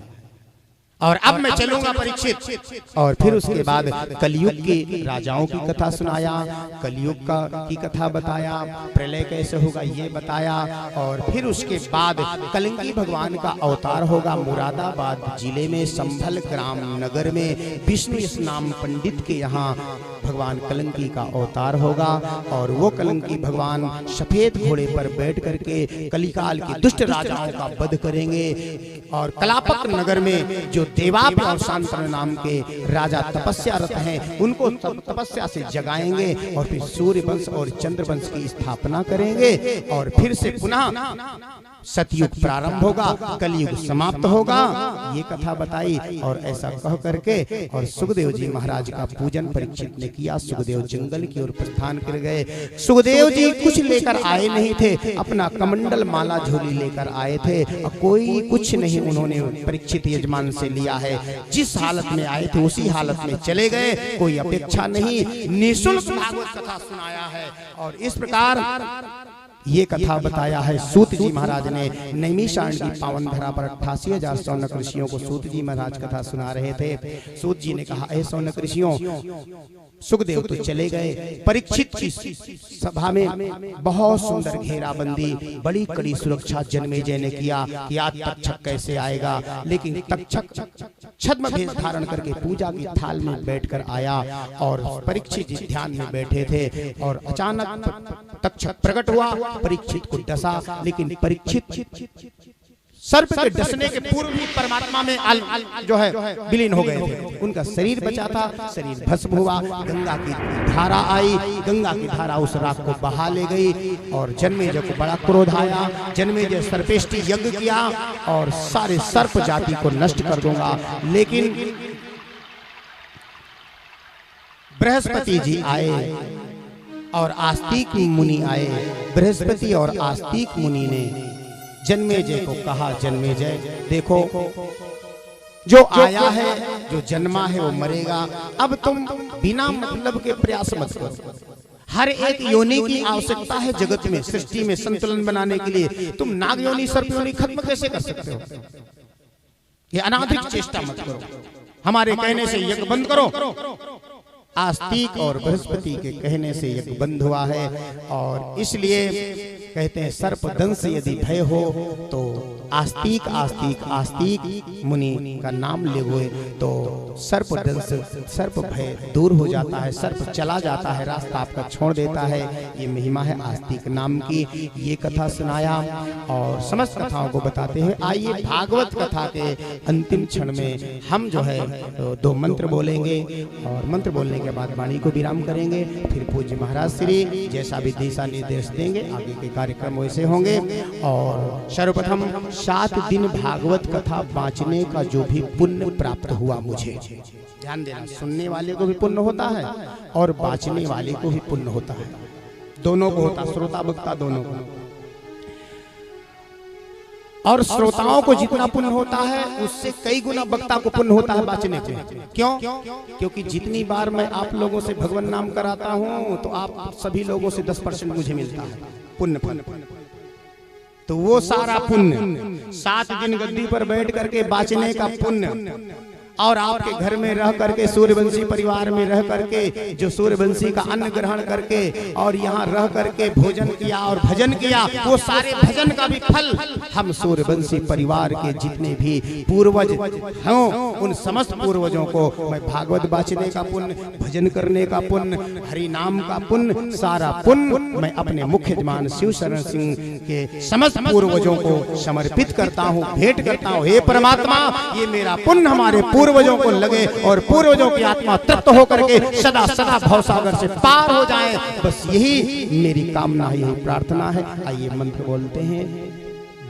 और अब मैं चलूंगा परीक्षित। और फिर उसके बाद कलयुग के राजाओं की कथा सुनाया, कलयुग की कथा बताया, प्रलय कैसे होगा ये बताया। और फिर उसके बाद कलंकी भगवान का अवतार होगा मुरादाबाद जिले में संभल ग्राम नगर में विष्णु नाम पंडित के यहाँ भगवान कलंकी का अवतार होगा। और वो कलंकी भगवान सफेद घोड़े पर बैठ करके कलिकाल के दुष्ट राजाओं का वध करेंगे। और कलापक नगर में जो देवाप और शांतनु नाम के राजा तपस्यारत हैं, उनको तपस्या से जगाएंगे और फिर सूर्य वंश और चंद्र वंश की स्थापना करेंगे। और फिर से पुनः सतयुग प्रारंभ होगा, कलयुग समाप्त होगा, ये कथा बताई। और ऐसा कह करके और सुखदेव जी महाराज का पूजन परीक्षित ने किया। सुखदेव जंगल की ओर प्रस्थान कर गए। सुखदेव जी कुछ लेकर आए नहीं थे, अपना कमंडल माला झोली लेकर आए थे। कोई कुछ नहीं उन्होंने परीक्षित यजमान से लिया है। जिस हालत में आए थे उसी हालत में चले गए, कोई अपेक्षा नहीं, निःशुल्क भागवत कथा सुनाया है। और इस प्रकार ये कथा बताया है सूत जी महाराज ने। नैमिषारण्य की पावन धरा पर 88,000 सौनक ऋषियों को सूत जी महाराज कथा सुना रहे थे। सूत जी ने कहा, ऐ सौनक ऋषियों, सुखदेव तो चले गए, परीक्षित की सभा में बहुत सुंदर घेराबंदी, बड़ी कड़ी सुरक्षा जन्मेजय ने किया कि आज तक्षक कैसे आएगा। लेकिन तक्षक छद्म भेष धारण करके पूजा की थाल में बैठकर आया और परीक्षित जी ध्यान में बैठे थे और अचानक तक्षक प्रकट हुआ, परीक्षित को डसा। लेकिन परीक्षित सर्प के डसने के पूर्व ही परमात्मा में जो है विलीन हो गए थे। उनका शरीर बचा था, शरीर भस्म हुआ। गंगा की धारा आई, गंगा की धारा उस राख को बहा ले गई और जन्मेजय को बड़ा क्रोध आया। जन्मेजय सर्पेष्टि यज्ञ किया और सारे सर्प जाति को नष्ट कर दूंगा। लेकिन बृहस्पति जी आए और आस्तिक मुनि आए। बृहस्पति और आस्तिक मुनि ने जन्मेजय को कहा, जन्मेजय देखो, जो आया है, जो जन्मा है वो मरेगा। अब तुम बिना मतलब के प्रयास मत करो। हर एक योनि की आवश्यकता है जगत में, सृष्टि में संतुलन बनाने के लिए। तुम नाग योनि सर्प योनि खत्म कैसे कर सकते हो? ये अनाधिक चेष्टा मत करो, हमारे कहने से यज्ञ बंद करो। आस्तिक और बृहस्पति के कहने से यज्ञ बंद हुआ है। और इसलिए कहते हैं सर्प दंश यदि भय हो तो आस्तिक आस्तिक आस्तिक मुनि का नाम ले हुए तो सर्प दंश, सर्प भय दूर हो जाता है, सर्प चला जाता है, रास्ता आपका छोड़ देता है। ये महिमा है आस्तिक नाम की। ये कथा सुनाया और समस्त कथाओं को बताते हैं। आइए भागवत कथा के अंतिम क्षण में हम जो है 2 मंत्र बोलेंगे और मंत्र बोलने के बाद वाणी को विराम करेंगे। फिर पूज्य महाराज श्री जैसा भी दिशा निर्देश देंगे आगे के कार्यक्रम वैसे होंगे। और सर्वप्रथम 7 दिन भागवत कथा बाँचने का जो भी पुण्य प्राप्त हुआ, मुझे ध्यान देना, सुनने वाले को भी पुण्य होता है और बाँचने वाले को भी पुण्य होता है, दोनों को होता, श्रोता वक्ता दोनों को। और श्रोताओं को जितना पुण्य होता है उससे कई गुना वक्ता को पुण्य होता है बाँचने को। क्यों? क्योंकि जितनी बार मैं आप लोगों से भगवान नाम कराता हूँ तो आप सभी लोगों से 10% मुझे मिलता है पुण्य। तो वो सारा पुण्य 7 दिन गद्दी पर बैठ करके बाँचने का पुण्य, और आपके घर में रह करके सूर्यवंशी परिवार में रह करके जो सूर्यवंशी का अन्न ग्रहण करके और यहाँ रह करके भोजन किया और भजन किया, वो सारे भजन का भी फल हम सूर्यवंशी परिवार के जितने भी पूर्वज हों उन समस्त पूर्वजों को मैं भागवत बाँचने का पुण्य, भजन करने का पुण्य, हरि नाम का पुण्य, सारा पुण्य मैं अपने मुख्य यजमान शिव शरण सिंह के समस्त पूर्वजों को समर्पित करता हूँ, भेंट करता हूँ। हे परमात्मा, ये मेरा पुण्य हमारे पूर्वजों को लगे और पूर्वजों की आत्मा तृप्त होकर के सदा सदा भवसागर से पार हो जाए, बस यही मेरी कामना है, यही प्रार्थना है। आइए मंत्र बोलते हैं।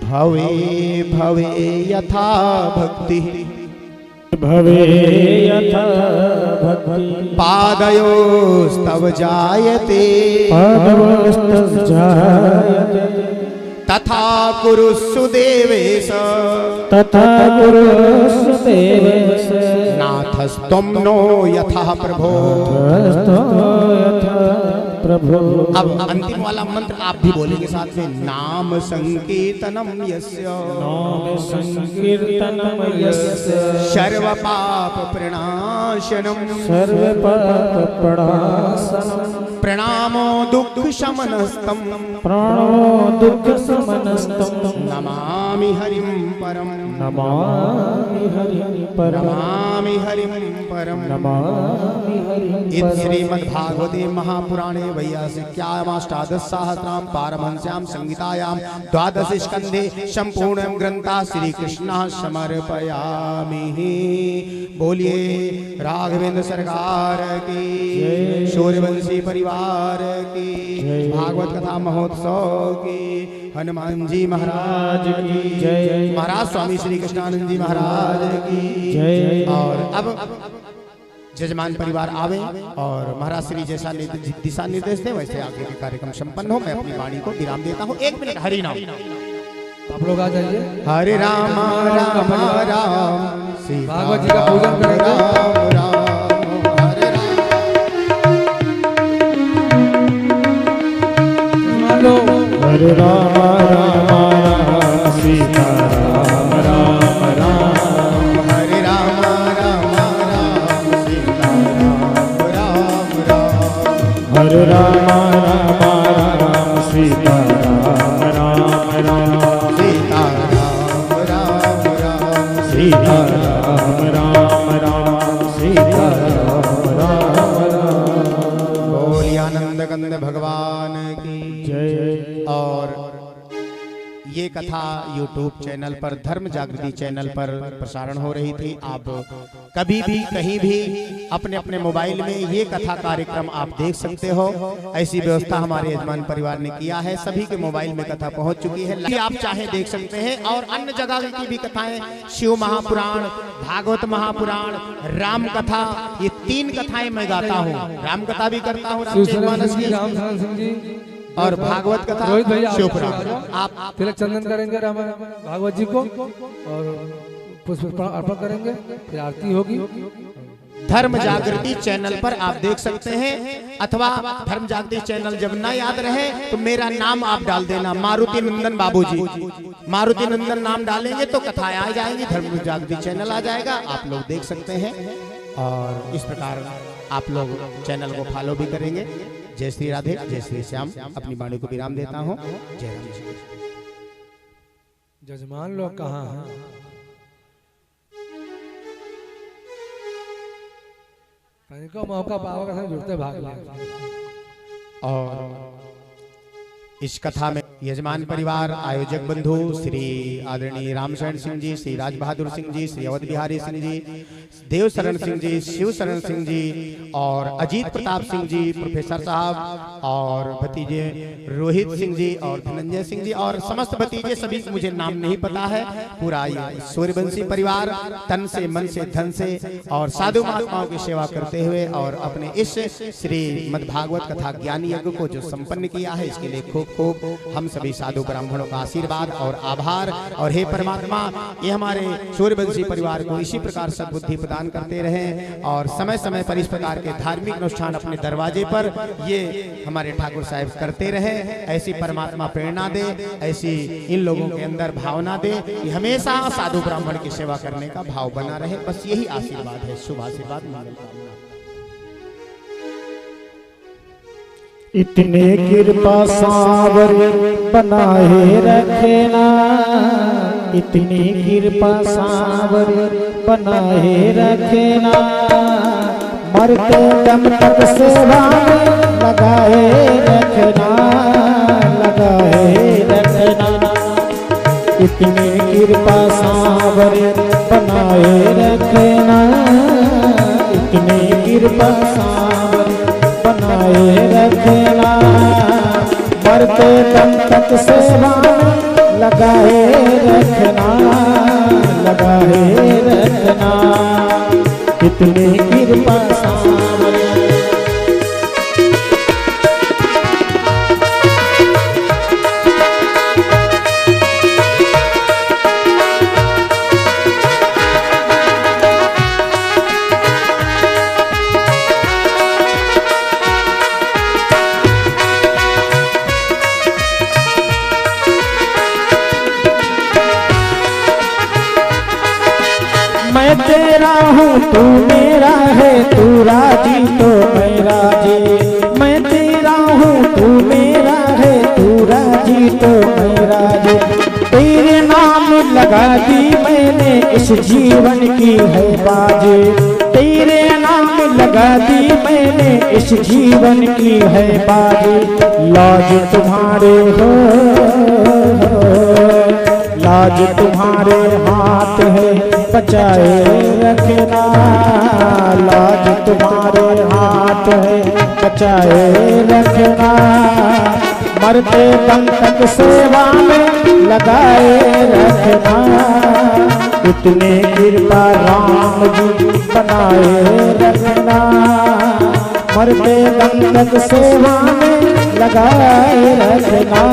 भवे भवे यथा भक्ति, भवे यथा भक्ति, पादयोस्तव जायते, पादयोस्तव जायते, तथा कुरुषु देवेश, तथा कुरुषु देवेश, नाथस्त्वं नो यथा प्रभो। अब अंतिम वाला मंत्र आप भी बोलेंगे साथ में। नाम संकीर्तनम यस्य, नाम संकीर्तनम यस्य, सर्व पाप प्रणाशनम, सर्व पाप प्रणाशनम, प्रणामो दुःख शमनस्तम, प्रणामो दुःख शमनस्तम, नमामि हरिं परम, नमामि हरिं परम, नमामि हरिं परम, नमामि हरिं परम। श्रीमद्भागवते महापुराणे वैयासिक्यामाष्टादशसहस्रां पारमहंस्यां संहितायां 12 स्कंधे संपूर्णं ग्रंथा श्री कृष्ण समर्पयामि। बोलिए राघवेंद्र सरकार की, सूर्यवंशी परिवार की, भागवत कथा महोत्सव की, हनुमान जी महाराज की जय, महाराज स्वामी श्री कृष्णानंद जी महाराज की जय। और अब जजमान परिवार आवे और महाराज श्री जैसा दिशा निर्देश दे वैसे आगे के कार्यक्रम संपन्न हो। मैं अपनी वाणी को विराम देता हूँ। 1 मिनट हरि नाम, आप लोग आ जाइए। हरे राम राम राम, भागवत जी का पूजन करेंगे। राम राम हरे राम, हरे कथा YouTube चैनल पर, धर्म जागृति चैनल पर प्रसारण हो रही थी। आप कभी भी कहीं भी अपने अपने मोबाइल में ये कथा कार्यक्रम आप देख सकते हो। ऐसी व्यवस्था हमारे यजमान परिवार ने किया है। सभी के मोबाइल में कथा पहुंच चुकी है, आप चाहे देख सकते हैं। और अन्य जगह की भी कथाएं, शिव महापुराण, भागवत महापुराण, राम कथा, ये 3 कथाएं मैं गाता हूँ। राम कथा भी करता हूँ, रामचरितमानस की, रामचरण सिंह जी और भागवत कथा, रोहित भैया शिवपुराण। आप तिलक चंदन करेंगे राम भागवत जी को और पुष्प अर्पण करेंगे, फिर आरती होगी। धर्म जागृति चैनल पर आप देख सकते हैं, अथवा धर्म जागृति चैनल जब ना याद रहे तो मेरा नाम आप डाल देना, मारुति नंदन बाबूजी। मारुति नंदन नाम डालेंगे तो कथाएं आ जाएंगी, धर्म जागृति चैनल आ जाएगा, आप लोग देख सकते हैं। और इस प्रकार आप लोग चैनल को फॉलो भी करेंगे। जय श्री राधे, जय श्री श्याम। अपनी वाणी को विराम देता हूँ। जय राम जी। जजमान लोग कहाँ हैं? को मौका पावा का जुड़ते भाग लिया। और इस कथा में यजमान परिवार, आयोजक बंधु श्री आदरणीय रामशरण सिंह जी, श्री राज बहादुर सिंह जी, श्री अवध बिहारी सिंह जी, देव शरण सिंह जी, शिव शरण सिंह जी और अजीत प्रताप सिंह जी, प्रोफेसर साहब और भतीजे रोहित सिंह जी और धनंजय सिंह जी और समस्त भतीजे, सभी मुझे नाम नहीं पता है। पूरा ये सूर्यवंशी परिवार तन से, मन से, धन से और साधु महात्माओं की सेवा करते हुए और अपने इस श्री मद्भागवत कथा ज्ञान यज्ञ को जो संपन्न किया है, इसके लिए खूब खूब हम सभी साधु ब्राह्मणों का आशीर्वाद और आभार। और हे परमात्मा, ये हमारे सूर्यवंशी परिवार को इसी प्रकार सद्बुद्धि प्रदान करते रहें और समय समय पर इस प्रकार के धार्मिक अनुष्ठान अपने दरवाजे पर ये हमारे ठाकुर साहब करते रहें। ऐसी परमात्मा प्रेरणा दे, ऐसी इन लोगों के अंदर भावना दे कि हमेशा साधु ब्राह्मण की सेवा करने का भाव बना रहे। बस यही आशीर्वाद है, शुभ आशीर्वाद, मंगल कामना। इतने कृपा सावर बनाए रखना, इतनी कृपा सावर बनाए रखना, मरते दम तक सेवा में लगाए रखना, लगाए रखना। इतनी कृपा सावर बनाए रखना, इतनी कृपा सावर बनाए रखना, मरते दम तक सेवा में लगाए रखना, लगाए रखना। इतनी कृपा सावर मैं तेरा हूँ तू मेरा है, तू राजी तो मैं राजी। मैं तेरा हूँ तू मेरा है, तू राजी तो मैं राजी। तेरे नाम लगा दी मैंने इस जीवन की है बाजी, तेरे नाम लगा दी मैंने इस जीवन की है बाजी। लाज तुम्हारे हो, लाज तुम्हारे हाथ है बचाए रखना, लाज तुम्हारे हाथ है बचाए रखना, मरते दम तक सेवा में लगाए रखना। इतने कृपा राम जी बनाए रखना, मरते दम तक सेवा में लगाए रखना।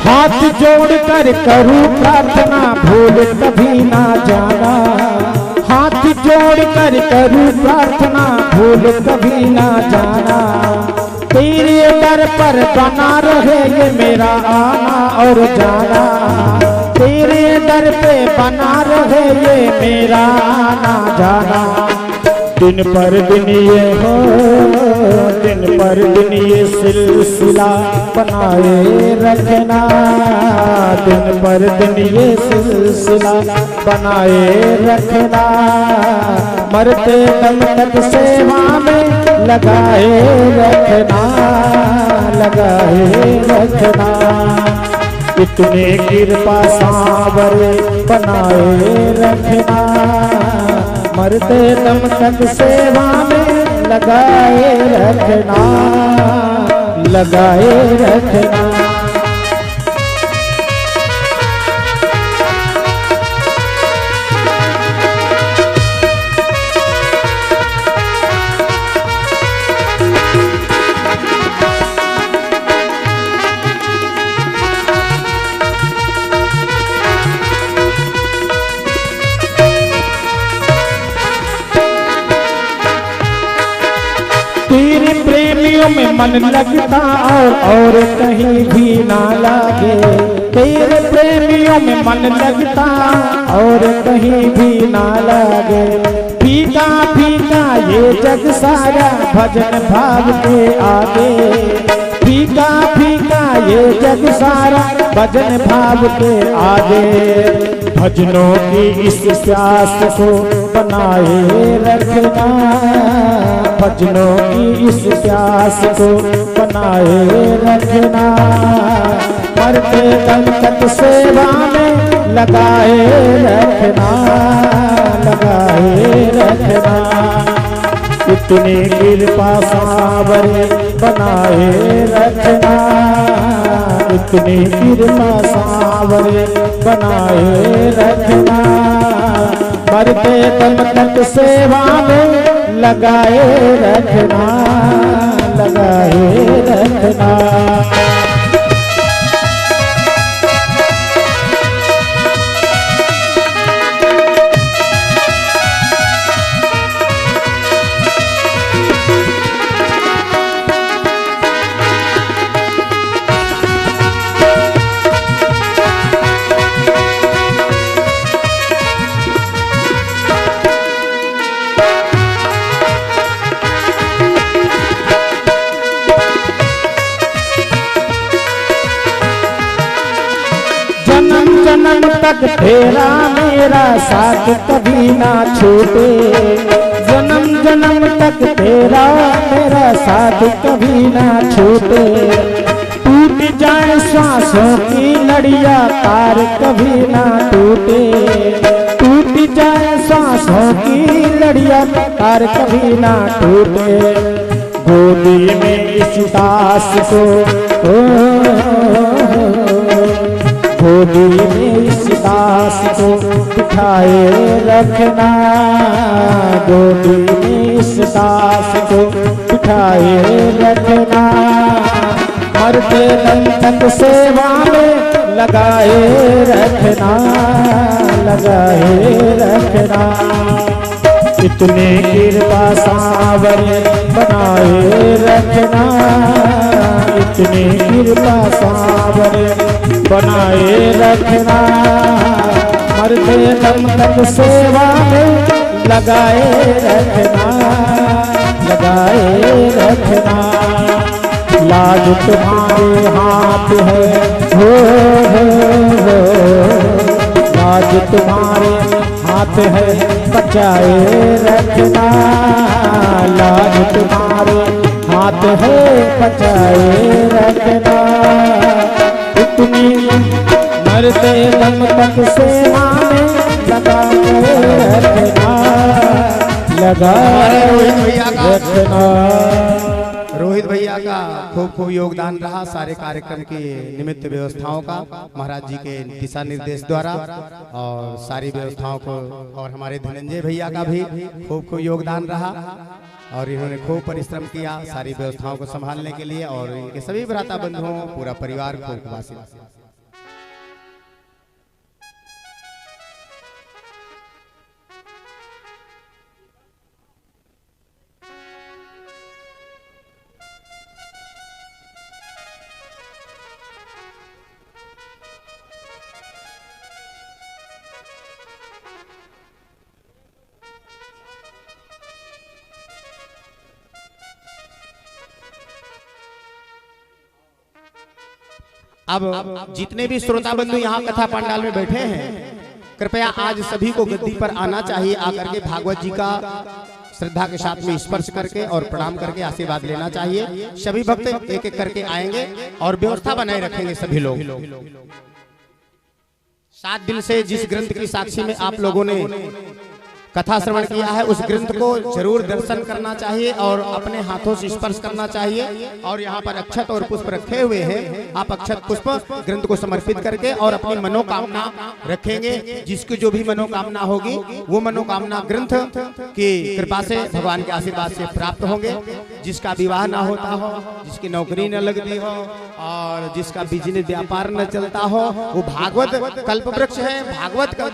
हाथ जोड़ कर करूं प्रार्थना, भूल कभी ना जाना। हाथ जोड़ कर करूं प्रार्थना, भूल कभी ना जाना। तेरे दर पर बना रहे ये मेरा आना और जाना, तेरे दर पे बना रहे ये मेरा आना जाना। दिन पर दिन ये हो, दिन पर दिन ये सिलसिला बनाए रखना। दिन पर दिन ये सिलसिला बनाए रखना। मरते दम तक सेवा में लगाए रखना, लगाए रखना। इतने कृपा सांवरे बनाए रखना। मरते दम तक सेवा में लगाए रखना, लगाए रखना। तेरे प्रेमियों में मन लगता और कहीं भी ना लगे। तेरे प्रेमियों में मन लगता और कहीं भी ना लगे। फीका फीका ये जग सारा भजन भाव के आगे। फीका फीका ये जग सारा भजन भाव के आगे। भजनों की इस प्यास को बनाए रखना। भजनों की इस प्यास को बनाए रखना। मरते दम तक सेवा में लगाए रखना, लगाए रखना। इतनी कृपा सांवरे बनाए रखना। इतनी कृपा सांवरे बनाए रखना। मरते दम तक सेवा में लगाए रखना, लगाए रखना। जन्म तक तेरा मेरा साथ कभी ना छूटे। जन्म जन्म तक तेरा मेरा साथ कभी ना छूटे। टूट जाए सांसों की लड़िया तार कभी ना टूटे। टूट जाए सांसों की लड़िया तार कभी ना टूटे। गोदी में इस दास को गोदी में इस दास को बिठाए रखना। गोदी में इस दास को बिठाए रखना। मरते दम तक सेवा में लगाए रखना, लगाए रखना। इतने कृपा सांवरे बनाए रखना। इतनी कृपा सांवरे बनाए रखना। मरते दम तक सेवा में लगाए रखना, लगाए रखना। लाज तुम्हारे हाथ है हो, लाज तुम्हारे हाथ है बचाए रखना। लाज तुम्हारे हाथ है बचाए रखना। इतनी मरते दम तक सेवा में लगाए रखना, लगाए रखना। रोहित भैया का खूब खूब योगदान रहा सारे कार्यक्रम की निमित्त व्यवस्थाओं का, महाराज जी के दिशा निर्देश द्वारा, और सारी व्यवस्थाओं को, और हमारे धनंजय भैया का भी खूब खूब योगदान रहा, और इन्होंने खूब परिश्रम किया सारी व्यवस्थाओं को संभालने के लिए, और इनके सभी भ्राता बंधुओं पूरा परिवार खूब वासी। अब जितने भी श्रोता बंधु यहाँ कथा पंडाल में बैठे हैं, कृपया आज सभी को गद्दी पर आना चाहिए। आकर के भागवत जी का श्रद्धा के साथ में स्पर्श करके और प्रणाम करके आशीर्वाद लेना चाहिए। सभी भक्त एक एक करके आएंगे और व्यवस्था बनाए रखेंगे सभी लोग। 7 दिल से जिस ग्रंथ की साक्षी में आप लोगों ने कथा श्रवण किया है, उस ग्रंथ को जरूर दर्शन करना चाहिए और अपने हाथों से स्पर्श करना चाहिए। और यहाँ पर अक्षत और पुष्प रखे हुए हैं, आप अक्षत पुष्प ग्रंथ को समर्पित करके और अपनी मनोकामना रखेंगे। जिसकी जो भी मनोकामना होगी वो मनोकामना ग्रंथ की कृपा से, भगवान के आशीर्वाद से प्राप्त होंगे। जिसका विवाह ना होता हो, जिसकी नौकरी न लगती हो और जिसका बिजनेस व्यापार न चलता हो, वो भागवत कल्प वृक्ष है। भागवत का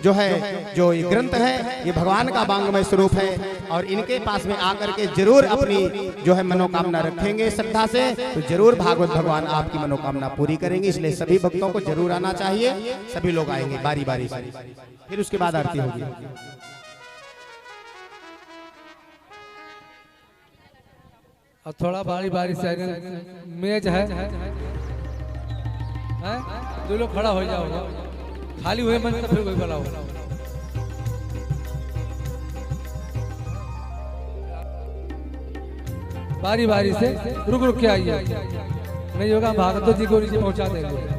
जो है, जो ये ग्रंथ है, ये भगवान का वांग्मय स्वरूप है। और इनके पास में आकर के जरूर अपनी जो है मनोकामना रखेंगे श्रद्धा से, तो जरूर भागवत भगवान आपकी मनोकामना पूरी करेंगे। इसलिए सभी भक्तों को जरूर आना चाहिए। सभी लोग आएंगे बारी बारी से, फिर उसके बाद आरती होगी। अब थोड़ा बारी बारी से मेज है, दो लोग खड़ा हो जाओ, खाली हुए मन फिर कोई बड़ा हो। बारी बारी से रुक रुक के आइए, नहीं होगा भागवत जी को नीचे पहुंचा देंगे।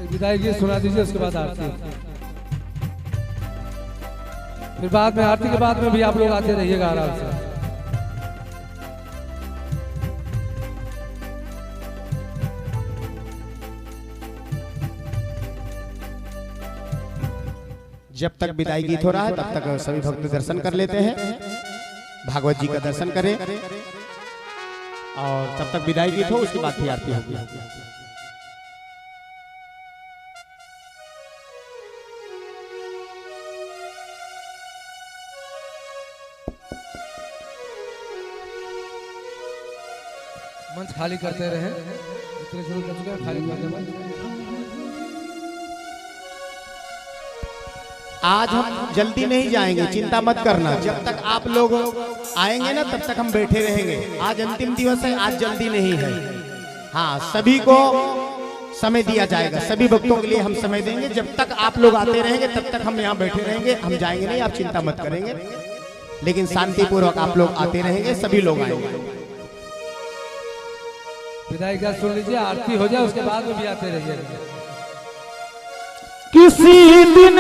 विदाई गीत सुना दीजिए, उसके बाद आरती। फिर बाद में आरती के बाद में भी आप लोग आते रहिएगा आराम से। जब तक विदाई गीत हो रहा है तब तक सभी भक्त दर्शन कर लेते हैं, भागवत जी का दर्शन करें और तब तक विदाई गीत हो, उसके बाद फिर आरती होगी। मंच खाली करते रहे, इतने शुरू कर चुके हैं, खाली करते मंच। आज हम जल्दी नहीं जाएंगे, चिंता मत करना। जब तक आप लोग आएंगे ना तब तक हम बैठे रहेंगे। आज अंतिम दिवस है, आज जल्दी नहीं है। हाँ, सभी को समय दिया जाएगा, सभी भक्तों के लिए हम समय देंगे। जब तक आप लोग आते रहेंगे तब तक हम यहाँ बैठे रहेंगे, हम जाएंगे नहीं, आप चिंता मत करेंगे। लेकिन शांतिपूर्वक आप लोग आते रहेंगे, सभी लोग आएंगे। विदाई का सुन लीजिए, आरती हो जाए उसके बाद में भी आते रहिए। किसी दिन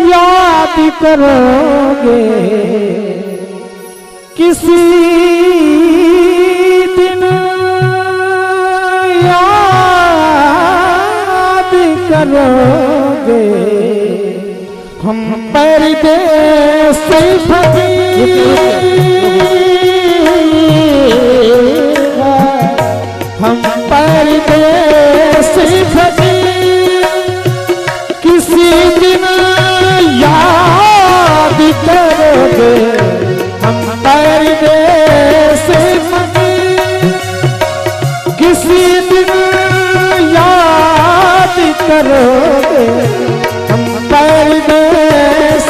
याद करोगे, किसी दिन याद करोगे, हम परदेस हम परदेस किसी दिन याद करोगे, हम परदेस किसी दिन याद करोगे, हम परदेस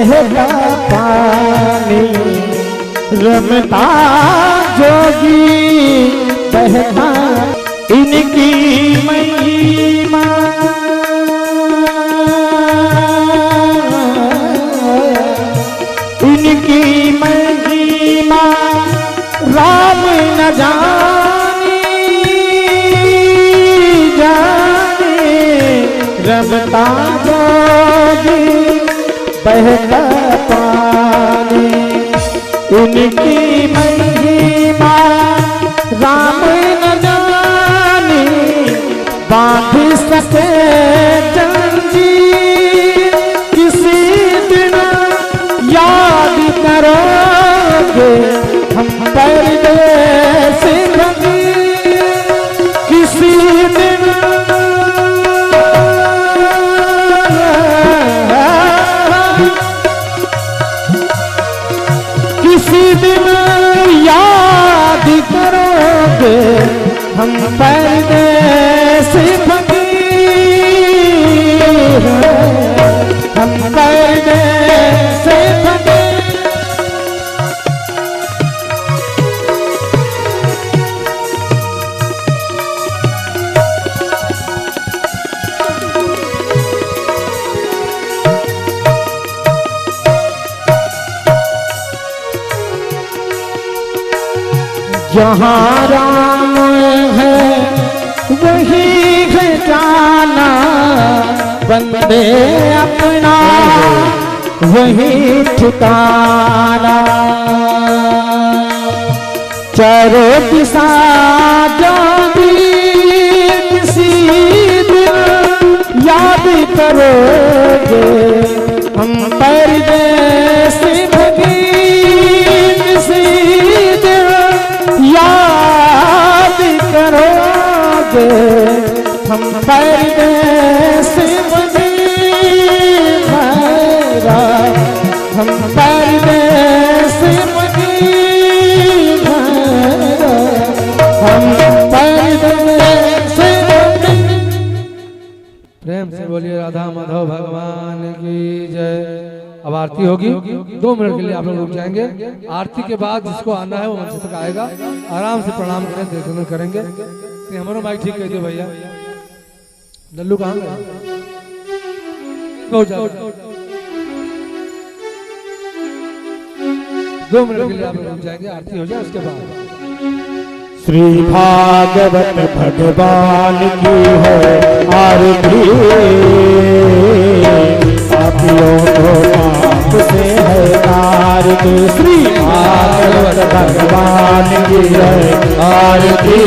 बहता पानी, रमता जोगी बहता, इनकी महिमा इनकी महिमा राम न जाने रमता जोगी बहता पानी, इनकी महिमा राम न जाने, बांध सके जंजीर किसी दिन याद करोगे हम परदेस फकीर, किसी दिन याद करोगे हम परदेस फकीर, हम परदेस फकीर। जहाँ राम है वही है जाना, बंदे अपना वही ठिकाना, चारों दिशा जानी किसी दिन याद करोगे हम परदेस फकीर, किसी दिन याद करोगे हम परदेस फकीर, हम परदेस फकीर, हम परदेस फकीर। प्रेम से बोलिए राधा माधव भगवान की जय। अब आरती होगी, 2 मिनट के लिए आप लोग रुक जाएंगे। आरती के बाद जिसको आना है वो मंच तक आएगा, आराम से प्रणाम करें, दर्शन करेंगे। तो हमारा माइक ठीक कर दियो भैया। लल्लू कहाँ गए? 2 मिनट के लिए आप लोग रुक जाएंगे, आरती हो जाए उसके बाद। श्री भागवत भगवान की है आरती, पापियों को पाप से है तारती, श्री भागवत भगवान की है आरती,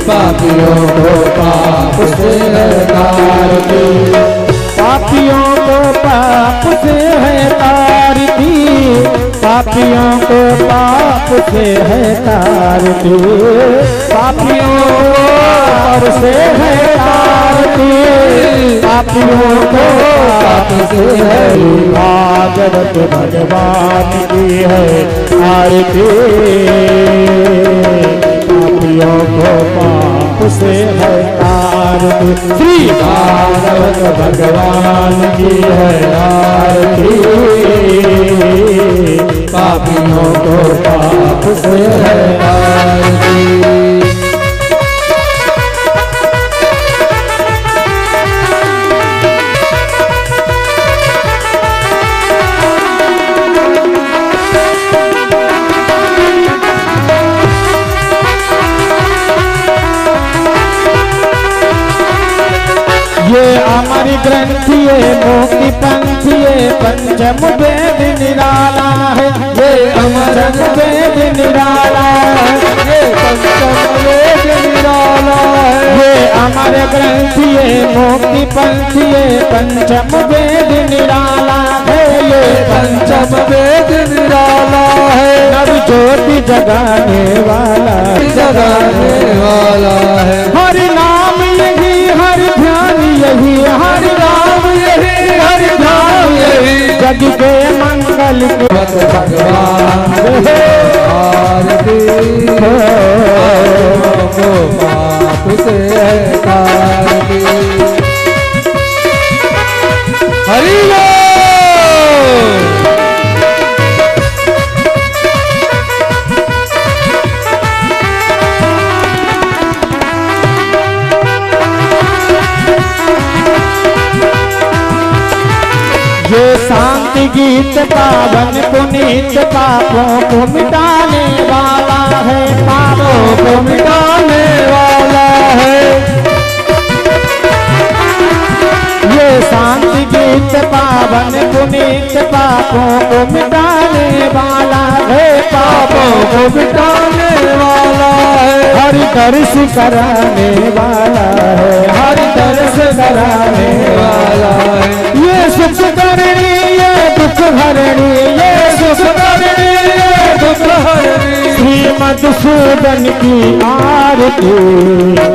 पापियों को पाप से है तारती, पापियों को पाप से है तारती, पापियों को पाप से है तारती, पापियों से है तारती, पापियों को पाप से है। भागवत भगवान की है आरती, पापियों को पाप से है तारती, श्री भागवत भगवान की है आरती, पापियों को पाप से है आरती। ये अमर ग्रंथिये मोक्ति पंथिये पंचम वेद निराला है, ये अमर वेद निराला है, ये पंचम वेद निराला है, ये अमर ग्रंथिये मोक्ति पंथिये पंचम वेद निराला है, ये पंचम वेद निराला है, नव ज्योति जगाने वाला है, हरि नाम यही हरि ध्यान यही, हरि नाम यही हरि ध्यान यही, जग के मंगल के भगवान आरती, पाप से तारती, हरि शांति गीत पावन पुनीत पापों को मिटाने वाला है, पापों को मिटाने वाला है। ये शांति गीत पावन पुनीत पापों को मिटाने वाला है, पापों को मिटाने वाला है। हरि दर्श कराने वाला है, हरि दर्श कराने वाला है। ये सुख करनी ये दुख हरणी, ये सुख करनी ये दुख हरणी। श्री मधुसूदन की आरती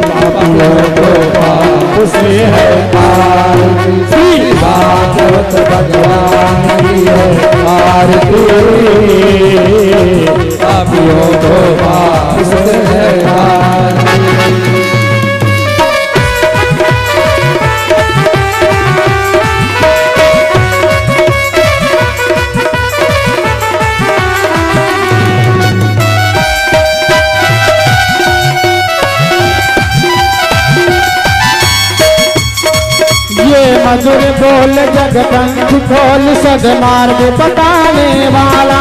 पापियों को पाप से है आरती। श्री भागवत भगवान की है आरती पापियों को पाप से है आरती। मधुर बोल जगदंत खोल सदमार्ग बताने वाला,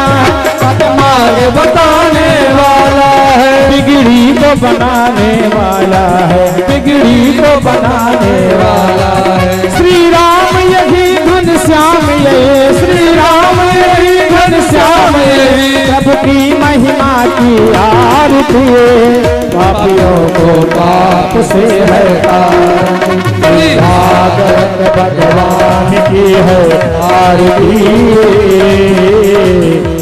सदमार्ग बताने वाला है। बिगड़ी को बनाने वाला है, बिगड़ी को बनाने वाला है। श्री राम यही घन श्याम ये, श्री राम यही घन श्याम ये। सबकी महिमा की आरती पापियों को पाप से है आरती। भागवत भगवान की है आरती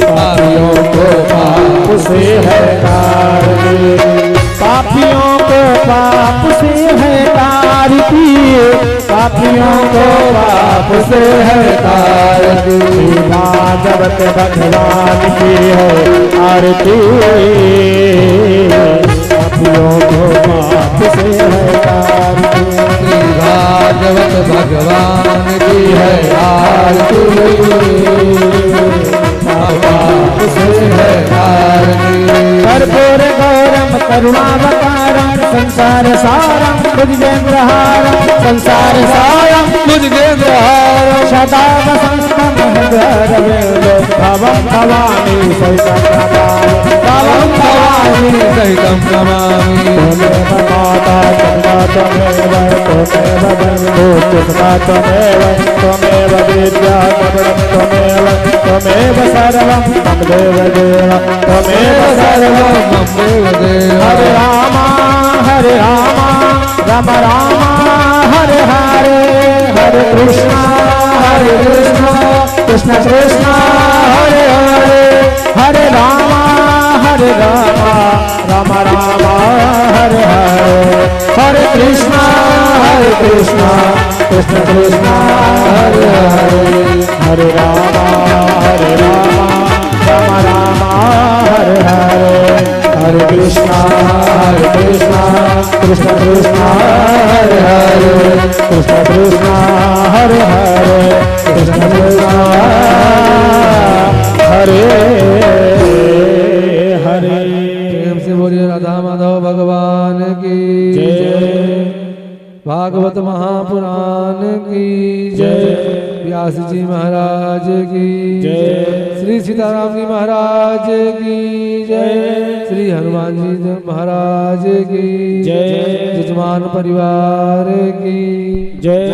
पापियों को पाप से है आरती। पापियों को पाप से है आरती, पापियों को पाप से है आरती। भागवत भगवान की है आरती पापियों को पाप से है आरती। भागवत भगवान की है आरती पाप से है आरती। कर्पूर गौरम करुणावतारम संसार सारम भुजगेन्द्रहारम, संसार सारम भुजगेन्द्रहारम। सदा वसंतम हृदयरविंदो भवं भवानी सहितं नमामि, भवं भवानी सहितं नमामि। त्वमेव माता पिता त्वमेव त्वमेव बन्धु पुत्रः त्वमेव, त्वमेव विद्या त्वमेव, त्वमेव सर्वं मम देवदेव, त्वमेव सर्वं मम देवदेव। हरे रामा हरे रामा राम राम हरे हरे, हरे कृष्णा कृष्ण कृष्ण हरे हरे। हरे रामा राम राम हरे हरे, हरे कृष्णा कृष्ण कृष्ण हरे हरे। हरे रामा राम राम हरे हरे, हरे कृष्णा कृष्ण कृष्ण हरे हरे, कृष्ण कृष्ण हरे हरे, कृष्ण कृष्ण हरे हरे। प्रेम से बोलिए राधा माधव भगवान की जय। भागवत महापुराण की जय। व्यास जी महाराज की जय। श्री सीताराम जी महाराज की जय। श्री हनुमान जी महाराज की जय। जजमान परिवार की जय।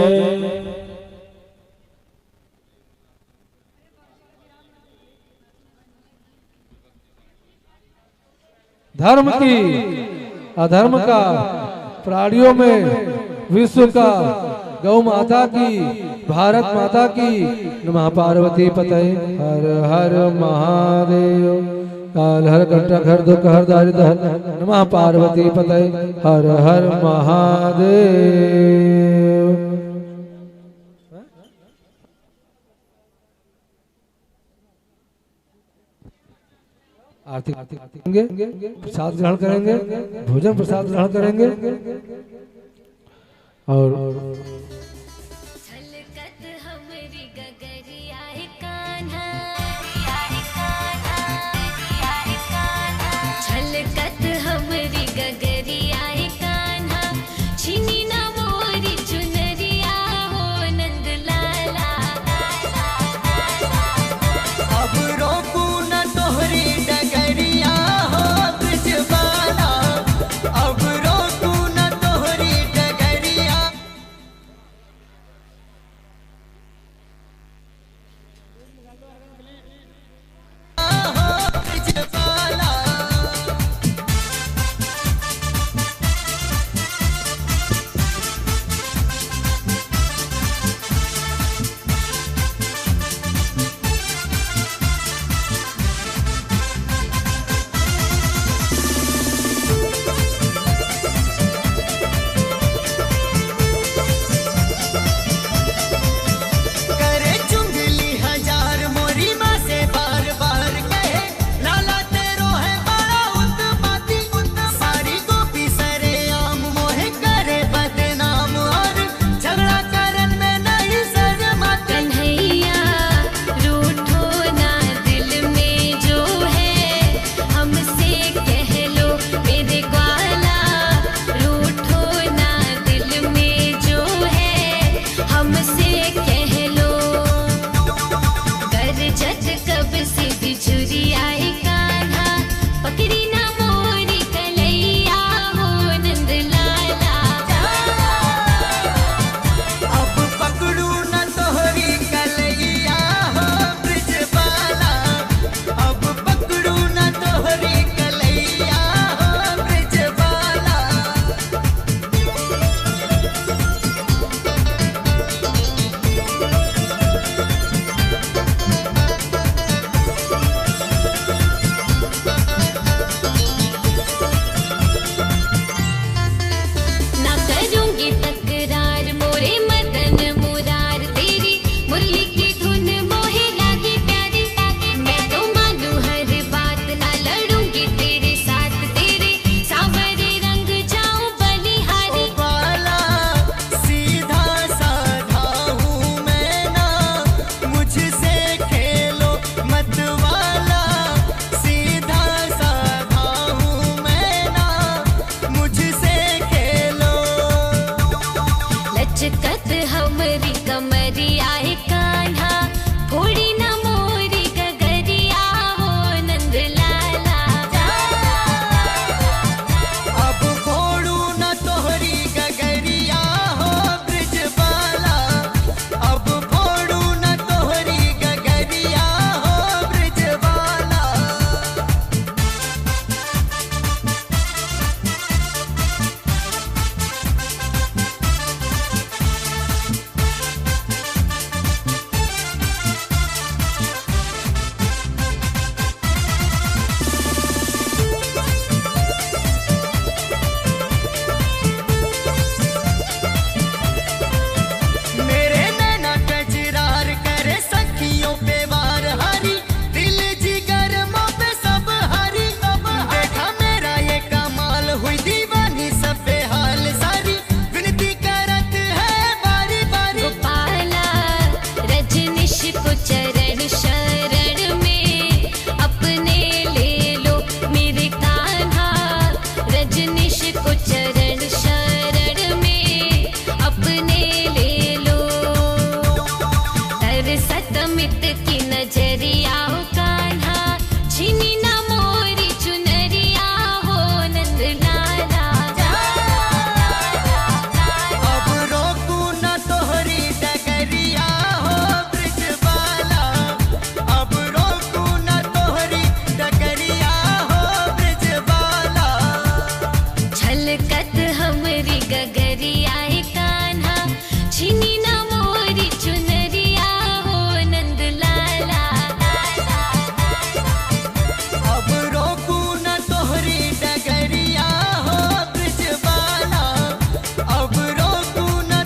धर्म की अधर्म का, प्राणियों में विश्व का, गौ माता की, भारत माता की। नमः पार्वती पतये हर हर महादेव। काल हर कंटक हर दुख हर दारिद्र हर। नमः पार्वती पतये हर हर महादेव। आरती करेंगे, प्रसाद ग्रहण करेंगे, भोजन प्रसाद ग्रहण करेंगे और